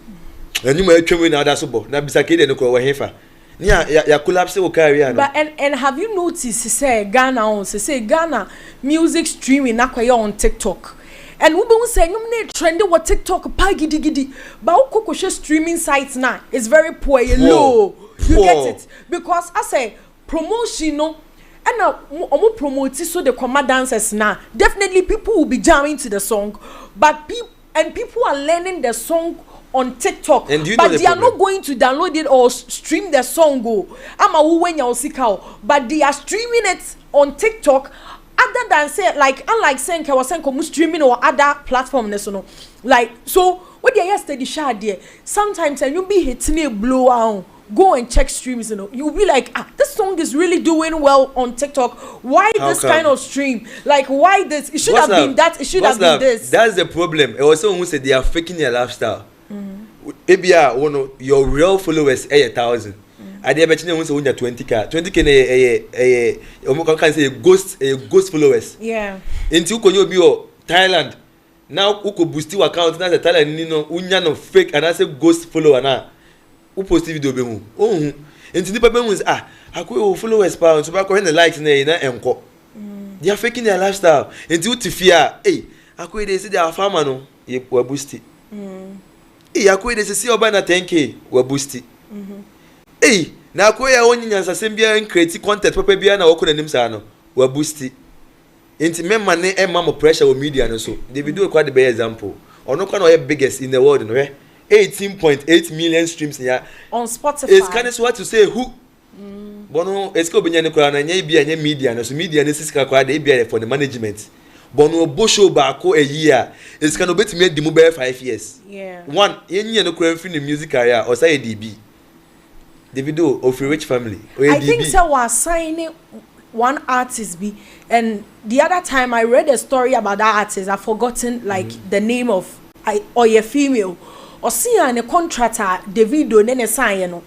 And you may travel na other subo. Na bisake de no ko wa hefa. Ya collapse wo career no. But and have you noticed say Ghana Ghana music streaming na kwa on TikTok. And we be say nyum na trend what TikTok pa gidi. But ukoko streaming sites now is very poor, low. You get it? Because I say promotion no and now omo promote so the comma dancers now. Definitely people will be jamming to the song, but people are learning the song on TikTok, but they are not going to download it or stream the song. But they are streaming it on TikTok. Other than say, like, unlike saying Kawasenko streaming or other platforms, like, so what they yesterday share there. Sometimes and you be hitting a blow out. Go and check streams, you'll be like, this song is really doing well on TikTok. Why this kind of stream? Like, why this? It should have been that. It should have been this. That's the problem. It was someone who said they are faking their lifestyle. Maybe your real followers 1,000. I did bet you 20k. 20k can say a ghost followers. Yeah. Into Konyo Thailand. Now who could boost your account? Now the Thailand no fake and I say ghost follower now. Who post video be mu? Oh, into the people is AKOHUNU followers pound so back when the likes na enko. They are faking their lifestyle. Into Tifia, AKOHUNU they say they are farmer no, we boost it. AKOHUNU they say oba na 10k, we boost it. Na AKOHUNU won nyansa sem bia create content papa bia na woko nanim sa no, we boost it. Into memma ne emma pressure with media no so. The video quite the best example. Ono kwa no biggest in the world no 18.8 million streams here on Spotify. It's kind of what to say who. Bono esko benyane kwa na nya bia nya media na so media ne sika kwa dey bia for the management. Bono bosho ba ko a year. It's kind of bet me the mobile 5 years. Yeah. One yenye no kwa free the music career or say DB. Davido of a rich family. I think so was signing one artist be and the other time I read a story about that artist. I've forgotten like the name of or a female. Or see an a contractor Davido nene sign no.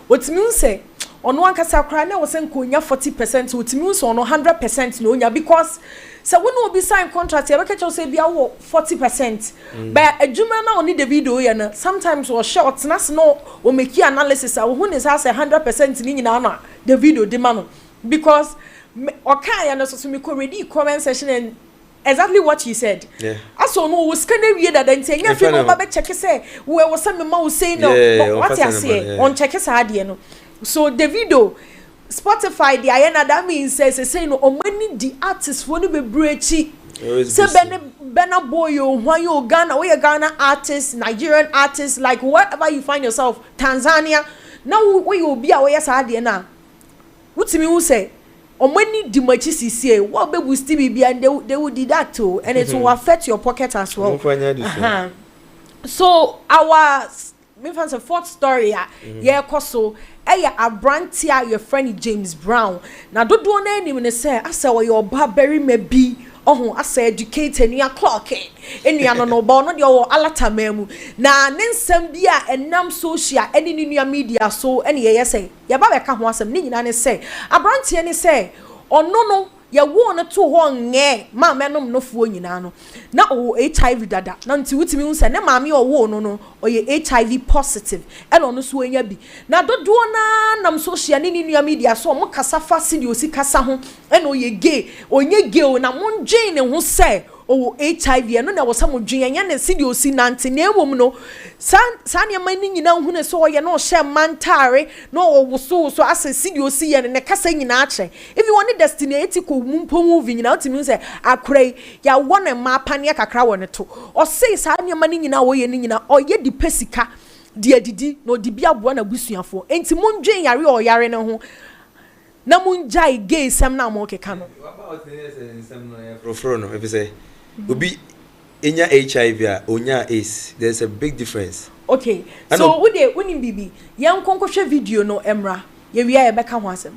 What means say on one kasa cry na was saying 40%, what means on 100% no nya because so when we be sign contract you catch say be 40%. But a juma na only Davido ya na sometimes or short na no we make analysis who is has 100% ni na na Davido demand because okay and so me ready comment section and exactly what he said. Yeah. I saw no was kind of weird that then saying if you know check say where was some mama say no what I say on check his no. So Davido Spotify the ayena that means says say no many the artists want to be breachy. Say Bena Boyo, why you Ghana, we Ghana artists, Nigerian artists, like wherever you find yourself, Tanzania. Now where you be away as now. What's me who say? Or many dimachi say what be will still be and they will deduct too and it will affect your pocket as well. So our me fancy a fourth story yeah koso a brantia your friend James Brown now do na him say I say your Barbary may be I say educate and you clock it and you no ba no your alata memu na nsem bia enam social any new media so any ye say ya ba be ka ho asem ni nyina ne say abrantie ne say no ya wo na to ho nge ma menom no fuo nyina no na o HIV dada na nti wutimi hu se ne ma me o wo no o ye HIV positive e no so anya bi na dodo na nam social ni new media so mo kasa fa si di osi kasa ho e no ye gay onye gay o na mo dwen ne ho se o HIV no na wo sam dwen anya ne si di osi nante na ewom no san ne man nyina hu ne so ye no hye mantare no wo so ase si di osi ye ne kasa nyina ache if you want destiny ko mumpo movie nyina otimi say akrai ya wona ma pania kakra wona to o say sa ne man nyina wo ye nyina o ye di pesika di adidi no di bia bo na busuafo enti mondwen yare o yare ne ho na munjai gay sam na mo keka no if you say obi enya HIV onya AIDS there's a big difference Okay. So when you bibi, young konko video no emra. Ye we are beka ho asem.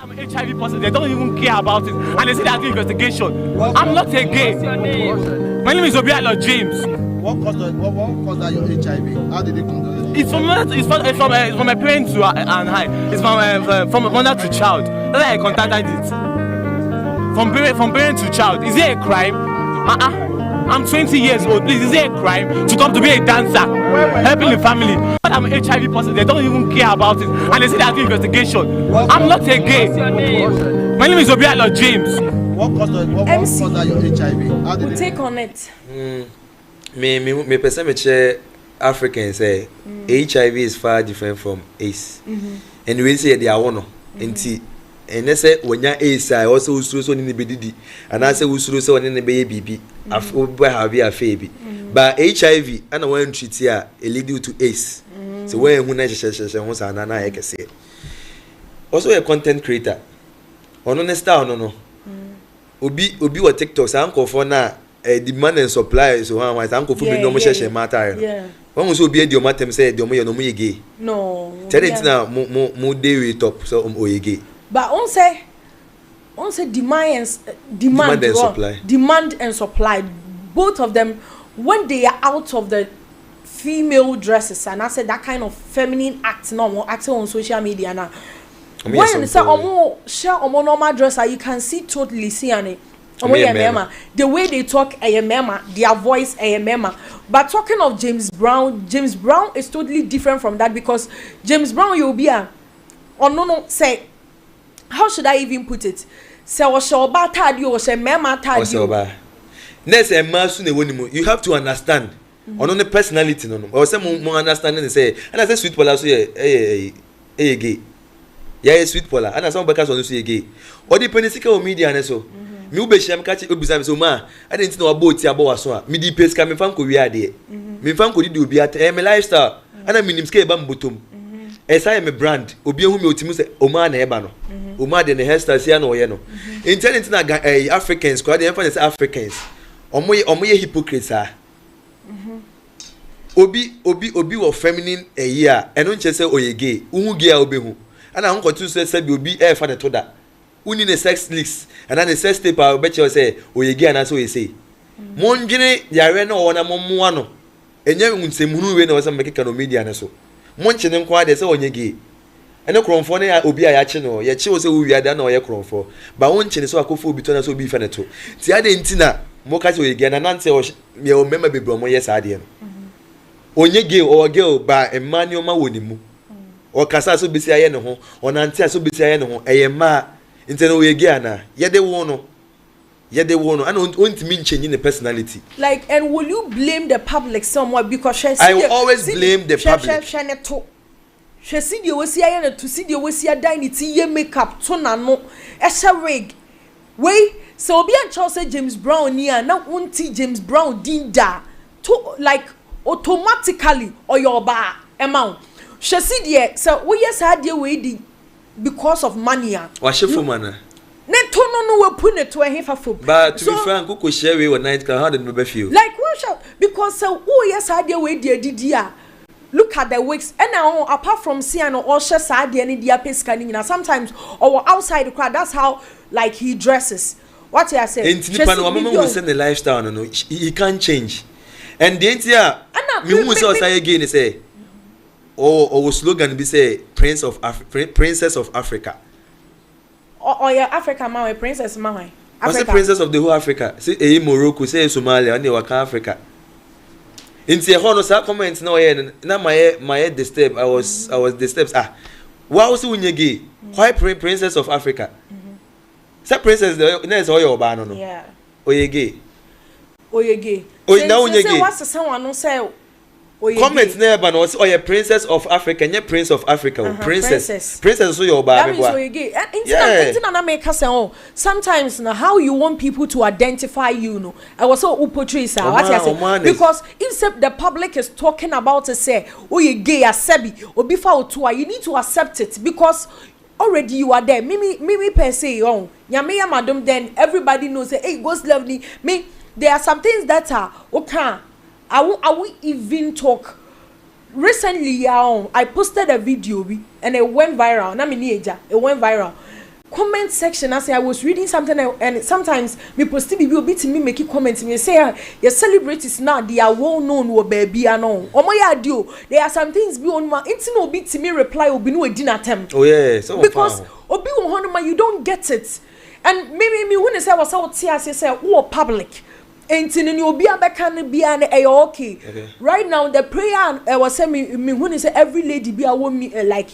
I'm HIV positive. They don't even care about it, and they say they're doing investigation. I'm not a gay. My name is Obialo James. What caused that your HIV? How did it come? It's from my parents to and high. It's from mother to child. That's why I contacted it. From parent to child. Is it a crime? I'm 20 years old. Please, is it a crime to come to be a dancer, helping the family? But I'm HIV positive. They don't even care about it, and they say they're doing investigation. I'm not a gay. My name is Obialo James. What caused that your HIV? How did it take on it? Me person me share Africans say HIV is far different from AIDS. And we say they are one. And they say when you AIDS, I also used so in the BDD, and I say used so in the baby. After have a baby, but HIV and I want to treat here it lead you to AIDS. So when you want I can say. Also a content creator. On star no. Obi wa TikTok sa anko for na demand and supply so one wise anko for be no mo share matter. Yeah. When so be the matter say the mo ye gay. No. Tell it now mo dey we top so ye gay. But on say demand and supply, both of them when they are out of the female dresses, and I said that kind of feminine act no acting on social media now. When say share normal dresser, you can see totally see it. The way they talk their voice but talking of James Brown is totally different from that, because James Brown you'll be no say, how should I even put it? Say Oshoba tadio or say mema tadio. Next a masu ne wonimu. You have to understand. On the personality no. Or say more understanding say. And I say sweet pola so gay. Yeah, sweet pola. And I some because on so gay. Or the penisika media and so. Me ube sham catch obisa so ma. I didn't know about ya bo so. Me di pace ka me fan ko wi ade. Me fan ko di obi ate. Me lifestyle. And I minim ske ba mbotom. Esa ye me brand. Obi ehu me otimu se oma na eba no. Oma de ne hairstyle sia na oye no. Internet na Africans ko de emphasis Africans. Omo ye hypocrites ah. Obi wo feminine year eno nche se oye gay. Uhu gay a obehu. Ana nko tu se bi obi fa ne to da. Uni ne sex leaks. Ana ne sex tape a be che say oye gay na so ye say. Mondwene yare na wona mommoa no. Enye nsemmunu we na wo se mekeka no media na so. Monche ne nkwa de se onye gay. Ene kronfo ne obi a ya che no ye che wo se wo wiada na oye kronfo ba wonche ne so akofo obi to na so obi fa ne to ti ade ntina mo ka se oye gay na nante o me o mema bebro mo yes ade no onye gay o girl ba emmanuel ma woni mu o kasa so bisi aye ne ho o nante so bisi aye ne ho eye ma ntene oye gay na ye de wo no and ontimi nchenyi ne personality. Like, and will you blame the public somewhat because I will always blame the public. She see the osia na to see the osia dine it ye makeup to na no esha rig wey so obi an say James Brown ni na unti James Brown din da to like automatically or your ba amount she see the so we yes had the way di because of money wa she for man ne to no we put it to a hefa for but to be frank who share we one night how did me feel like what because so oh yes had the way di look at the wigs and now apart from seeing or share side any dia pay scanning sometimes or outside the crowd that's how like he dresses what I say in mama send the lifestyle no he can't change and the entire me who say again say or slogan be say princess of Africa or yeah Africa ma princess ma Africa princess of the whole Africa say Morocco say Somalia and Waka Africa. In the hono sa comment na oye na my disturb I was disturbed why was you gay why princess of Africa say princess na is oyo oba no yeah oye gay oye na unye gay what's someone no say comment na eba no say oye princess of Africa nye prince of Africa princess so your oba that means oye gay and na make us say sometimes now how you want people to identify you know I was so portray sir what I say because if the public is talking about it say oye gay asebi obi fa otua you need to accept it because already you are there me per se nyame ya madam then everybody knows say hey ghost lovely me there are some things that are okay I will even talk recently I posted a video and it went viral. Na me ni eja, it went viral. Comment section, I say I was reading something and sometimes me post bibi obi to me make comments me say your celebrities now they are well known wo baby ano. Omo ya dio. There are some things be on ma inti no obi to me reply obi no edin atem. Oh yeah, so because obi wo hono ma you don't get it. And maybe me when say was out here say wo public. Inti ni obi abeka ne bia na e okay. Right now the prayer was say me when say every lady be a woman like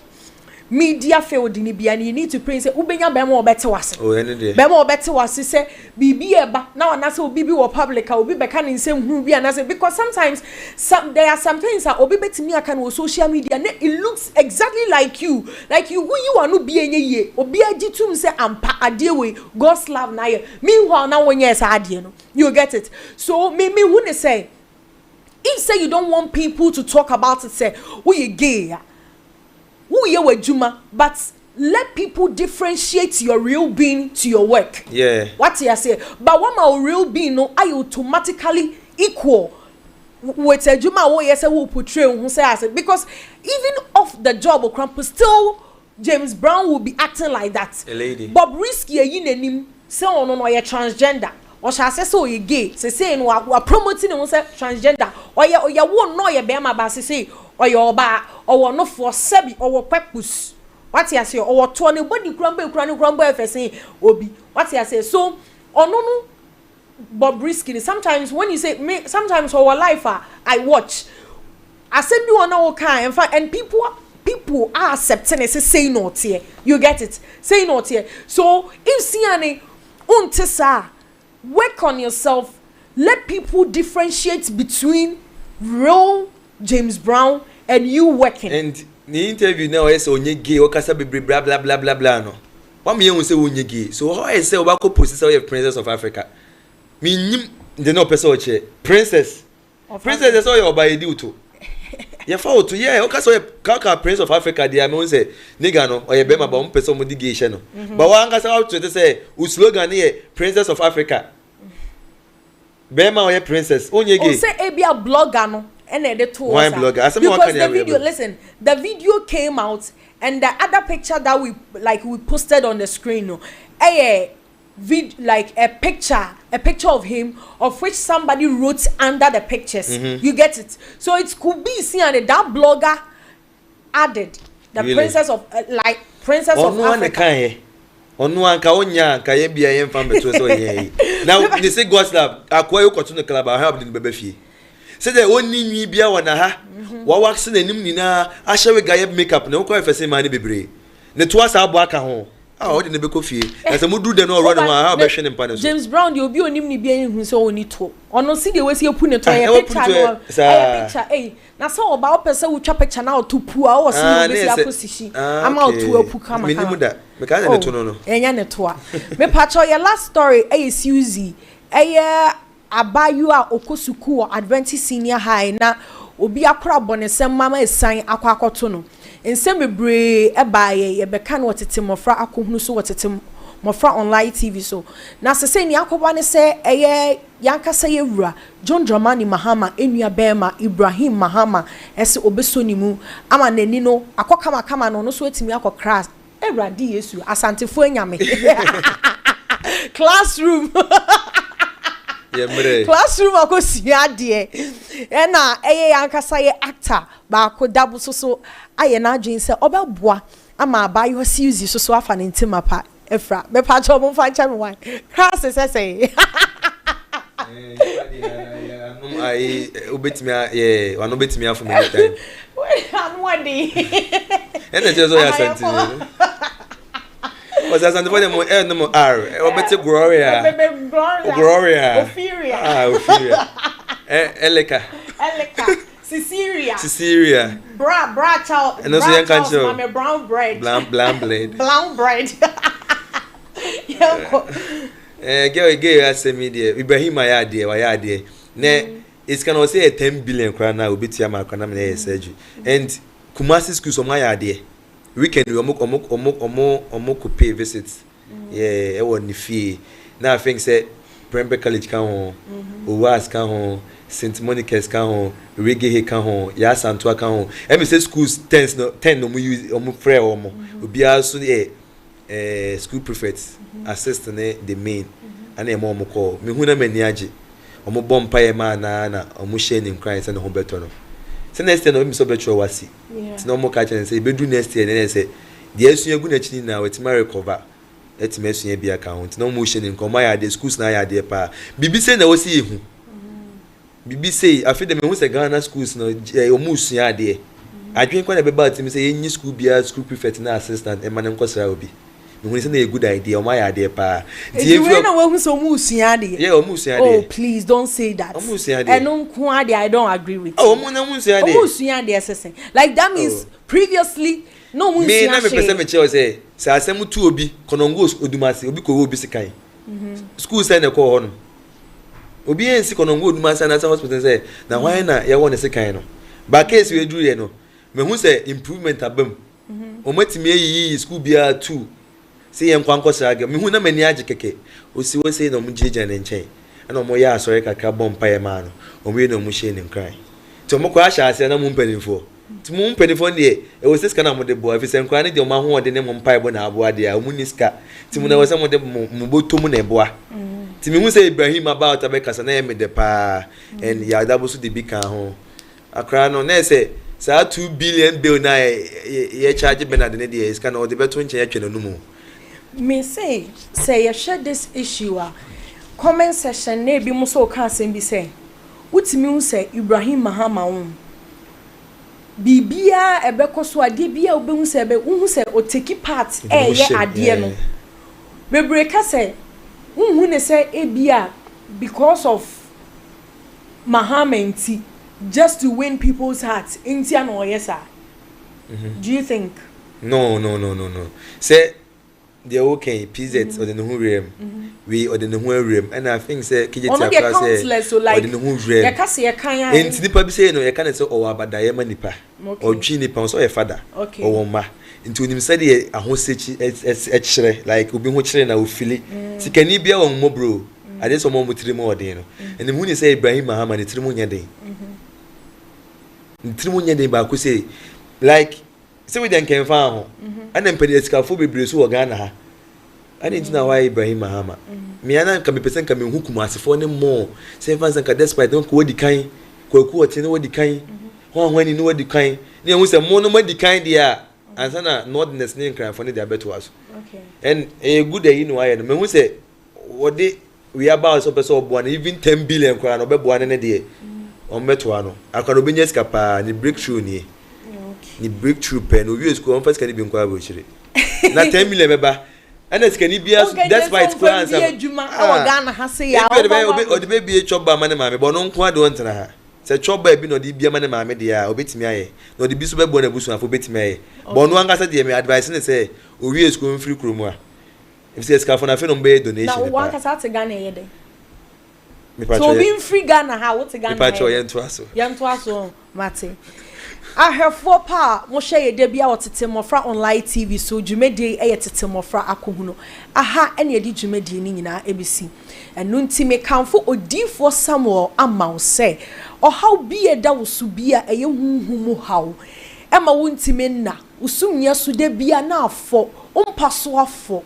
media field ni bia you need to pray say ubenya bema obete wase oh ene de bema obete wase say bibi eba na na say obi bi wo public obi beka ne nsem hu bia na say because sometimes there are some things that obi betimi aka no social media it looks exactly like you who you are no bi enye ye obi agitum say ampa ade we God's love na ye meanwhile na wonye esa ade no you get it so me who ne say if say you don't want people to talk about it say who you gay who you were Juma, but let people differentiate your real being to your work. Yeah. What you say? But what my real being no, I automatically equal with a Juma who yes who portray who say I said because even off the job of Cramp still James Brown will be acting like that. A lady. Bob Risky a yin say on no you transgender. Or shall say so you gay. Say no we are promoting who say transgender. Or you won't know your bema ba say or your ba or no for sebi or purpose. What you say or 20 body crumble if say obi. What you say so or no Bob Risky sometimes when you say me sometimes our life I watch I said you on our kind in fact and people are accepting it say no here. You get it? Say no here. So if see any untesa work on yourself, let people differentiate between real James Brown and you working. And the interview now is onye gay o kasa bebre blah blah blah blah blah no. What me say onye gay. So how I say obako post say princess of Africa. Me nim the no person o che princess. Princess is all your by do to. Ya fa to yeah o kasa kaka prince of Africa dey me say nigga no or ye be ma ba person mo di gay she no. But one kasa out to say u slogan here princess of Africa. Be ma o princess onye gay. O say e be a blogger no. And the two blogger. Because the video, listen, the video came out and the other picture that we posted on the screen, no, like a picture of him of which somebody wrote under the pictures. You get it? So it could be seen and that blogger added the really? Princess of Princess of Africa. On one ka onya ka ye bia ye mfam beto so ye. Now they say God's love akwa yo koto no club I help the bebe fie. Say the only nwi bia wona ha wa wax na nim nyina a hye we guy makeup na ko efese man bebre ne to asa abo aka ho ah o de ne be ko fie na se mudu de no ro no ha be hwe ne mpa ne so James Brown de obi onim ni bia hu so oni to ono si de we si epu ne to ye picture no picture na so oba o pese wo twa picture na o to pu a o si no be si aposishi ama o to apu kama me nimu da me ka ne to no enya ne to a me pacho your last story suzz abayu a okosuku Adventist Senior High na obi akora bonesem mama esan akwakoto no ensem bebre ebaye ye beka no tete mofra akohunu so tete mofra online TV so na sese ni akoba ne se yankasa yewura John Dramani Mahama enua bema Ibrahim Mahama ese obesoni mu ama nani no akokama no so etimi akokra ewradi Yesu asantefo anyame classroom classroom akosia de na yankasa ye actor ba ko Dabo so aye na adwen se obeboa ama abayo suzz so afa ne ntima pa efra me pa cho mo fa cha me wan class say I obetimi yeah wan obetimi afo me time anwadi and just so ya santi was as and for them no R obeti Gloria Ophelia Eleka Cecilia bra child and also young cancer brown bread gay as a media Ibrahim Mahama there ne it's can also say 10 billion crown now obitia ma kwana me surgery and Kumasi school so my idea weekend we omo could pay visits yeah e won the fee now I think say Prembe College ka ho Owas ka ho St Monica's ka ho Reggae ka ho Ya Santua ka ho every say schools 10 no mu use omu frɛ omo obi aso school prefects assistant the main ana e mo ko me hu na mani age omo bompa ye ma na omo share nim cry say no ho beto no say next year no me so betro wasi ti no mo ka chen say bedu next year na say the esunya gu na chini na wetima recover etima esunya bi account no mo share nim ko ma ya the schools na ya de pa bibi say na wosi ehu bibi say afi de me hu say Ghana schools no omo sua de adwen kwa na be ba tim say yenyi school bia school prefect na assistant e man nko sra obi me say na a good idea o ma ya de pa ti we na we hu so omo sua de yeah omo sua de oh please don't say that omo sua de eno nko ade I don't agree with oh omo na omo sua de omo sua de assessing like that means previously no omo sua me na me pese me che o say asem tu obi konongo odumase obi ko obi sikan school say na ko ho no obi ensi konongo odumase na hospital say na why na ye won sikan no ba case we duru ye no me hu say improvement abam o matimi yi school bia 2 say yen kwanko sraga me hu na mani age keke o si wo say no mu jeje ne nchen ana mo ya asore kakra bompa ye ma no o we no mu she ne cry to mo kwa sha ase na mu mpanifo ti mu mpanifo ne e wo siska na mo de bo afi sen kwa ne de o ma ho de ne mo mpa ebo na abo ade a mu niska ti mu na wo se mo de mo botom na ebo a ti me hu say Ibrahim about abekasa na ye me de pa and ya Dabo so de bi kan ho akra no na say sa 2 billion bill na ye charge Bernard ne de iska na o de beto nche ye twe no mu me say you share this issue comment section na bi mo so ka asem bi say utimi hu say Ibrahim Mahama bibia ebekoso ade bia obehu say ebe hu say o take part ye ade no bebre ka say hu ne say ebia because of Mahama nti just to win people's hearts intia no yesa do you think no say they okay PZ or the no rem we or the no rem and I think say KJT akwa say or the no rem ya ka say ya kan ya enti nipa bi say no ya kan say o abada ya manipa o twi nipa so ya father o woma enti onim say de ahosechi ekire like obi ho kire na ofili sikani bia won mo bro ade so mo mutiri mo odin no and mu ni say Ibrahim Mahama ni tiri mo nya den tiri mo nya den ba ko say like say we den kan fa ho ana mpedi esikafo bebre so wo Ghana ha ani ntina why Ibrahim Mahama me ana ka me pesen ka me hukum asefo ne mo say fans ka despite don ko wodi kan kwaku oti ne wodi kan ho ho ani ne wodi kan ne hu say mo no wodi kan dia ansa na nordness ne nkran fo ne dia beto aso okay and a good you know why no me hu say wodi we about so person obo na even 10 billion kwara no be bo ne dia on beto ano akwa no be nyeska pa ni breakthrough ni ni breakthrough pen o use ko on first can be nkwa bo chire na 10 million beba ana skani bia that's why it's plan some ejuma o Ghana ha se ya o de be choba mane maame bo no nkwa de ontena ha se choba bi no de bia mane maame de ya obetimi aye no de bi so be bo na busu afo betimi aye bo no anga se de me advice ne say o use ko mfiri kromu a if say skafo na fe no be donation na wa kasa te Ghana ye de me pa so be free Ghana ha what Ghana me pa cho ye nto aso mate ahefo pa mo hye de bia wotete mofra online TV so dwumedi tete mofra akohunu aha ene edi dwumedi ni nyina ebisi enu ntime kanfo odifo Samuel amaw se ohaw bi eda wosu bia eye hunhumu haw ema wontime nna usumnya so de bia na afo umpaso afo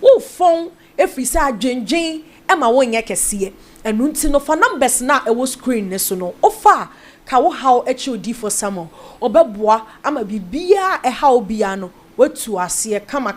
wo fon efiri sa adwenjen ema wonye kese enu ntino fa numbers na ewo screen ne so no ofa ka wo how HOD for Samuel obeboa ama bibia how bia no watu ase kama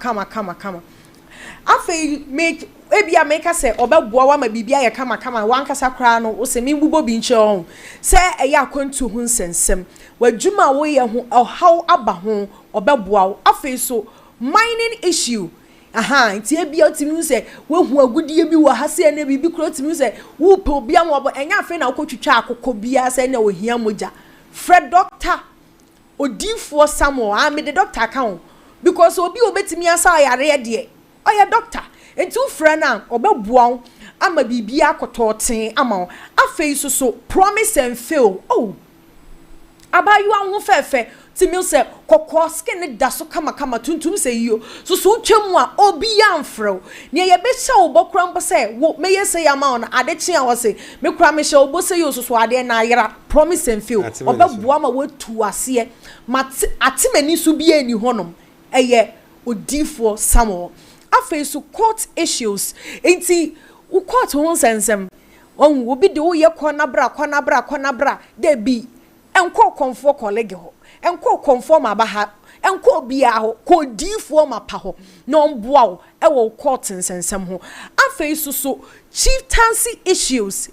afei make ebia make say obeboa wa ma bibia ye kama wankasa kra no wo se mi bubo bi nche on se eya akwantu hu nsensem wadwuma wo ye ho how aba ho obeboa afei so mining issue aha nti ebia otimi se wo hu agudie bi wo ha se na bibi kro otimi se wo pe obia mo enya afi na okotwitwa akokọ bia se na ohia moja Fred doctor odifo Samuel me the doctor account because obi obetimi asa yare de oya doctor enti wo frɛ na obeboa ama bibia akototen ama afei so promise and fail oh abayu anwo fefe ti mi say kokko skin da so kama tuntum say yo so twam a obi amfrew ne ye be hye obokra mbo say wo me ye say ama on ade chi a wo say me kura me hye obo say yo so ade na yera promise and feel obabua ma watu ase atimani so bi ani honom eye odifo samo afa so court issues enti wo court ho sensem on wo bi de wo ye kona bra de bi enko konfo colleague ho enko conform abaha enko bia ho ko difo ma pa ho no mboa wo e wo court nsensem ho afa so chieftaincy issues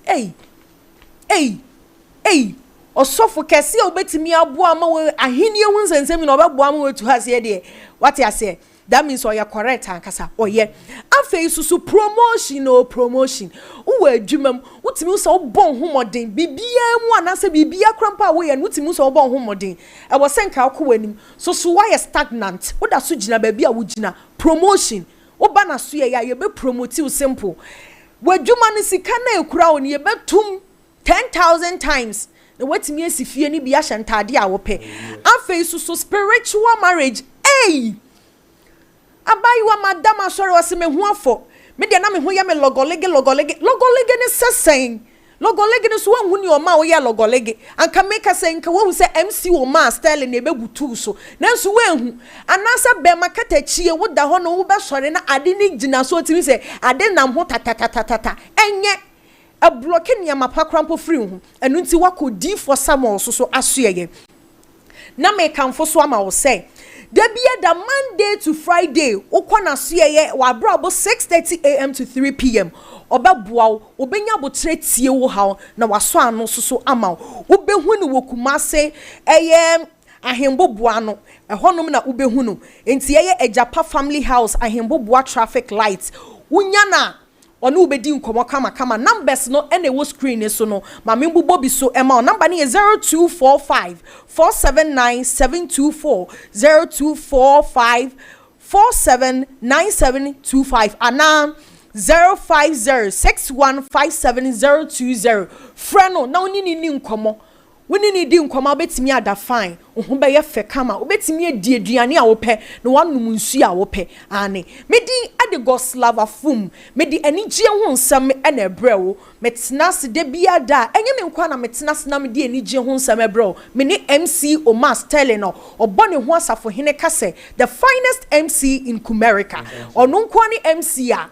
osofo kese obetimi aboa ma we ahenie hu nsensem na obeboa ma wetu hase de what you say that means you correct ankasa oye afa so promotion wo adwumam wutimi so bon homoden bibia mu anase bibia krampa wo ye wutimi so bon homoden e wo senka akwanim so why stagnant wo da so gina ba bia wo gina promotion wo ba na so ye ya ye be promote you simple wo adwuma ne sika na ekura wo ne ye betum 10,000 times na wetimi asifie ni bia hyantade a wo pe afa so spiritual marriage abayiwa madam asori wase me hu afo me de na me hu ya me logolege ne sesen logolege ne so hu ni o ma wo ya logolege anka make say nka wo se MC wo ma style na ebegutu so nanso we hu anasa be makata chie wo da ho no wo be sori na ade ni gina so timi se ade nam ho tata enye a blocking ya mapakrampo free hu enu nti wakodi for some so asoye na me kanfo so ama wo say Debia da Monday to Friday, ukwana suye wa brabo 6:30 a.m. to 3 p.m. Obabua obenya botre tie wo ha na waso ano so ama ubehunu wokumase ahembo buano ehonum na ubehunu enti ejapa family house ahembo bua traffic lights unyana onu ubedi nkomo kama numbers no ene wo screen so no ma membu bobi so ema number ni 0245 479 724 0245 479725 ana 0506157020 frano na oni ni nkomo woni ni di nkoma betimi ada fine ho be ye fe kama obetimi edi aduane a wo pe na wanum nsu a wo pe ane medi ade goslava fum medi anigye ho nsam ena ebrewo metnase de bia da enye me nkwa na metnase na medi anigye ho nsam ebrewo me ni MC Omas Teleno obone ho asafo hene kase the finest MC in Kumerica onu nkwa ni MC a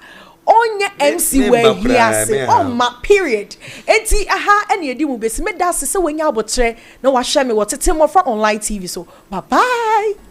onye MC we hiase ma period enti aha ene edi mu besi me da se wenya abotre na wa hye me wo TETE MMOFRA online TV so bye bye.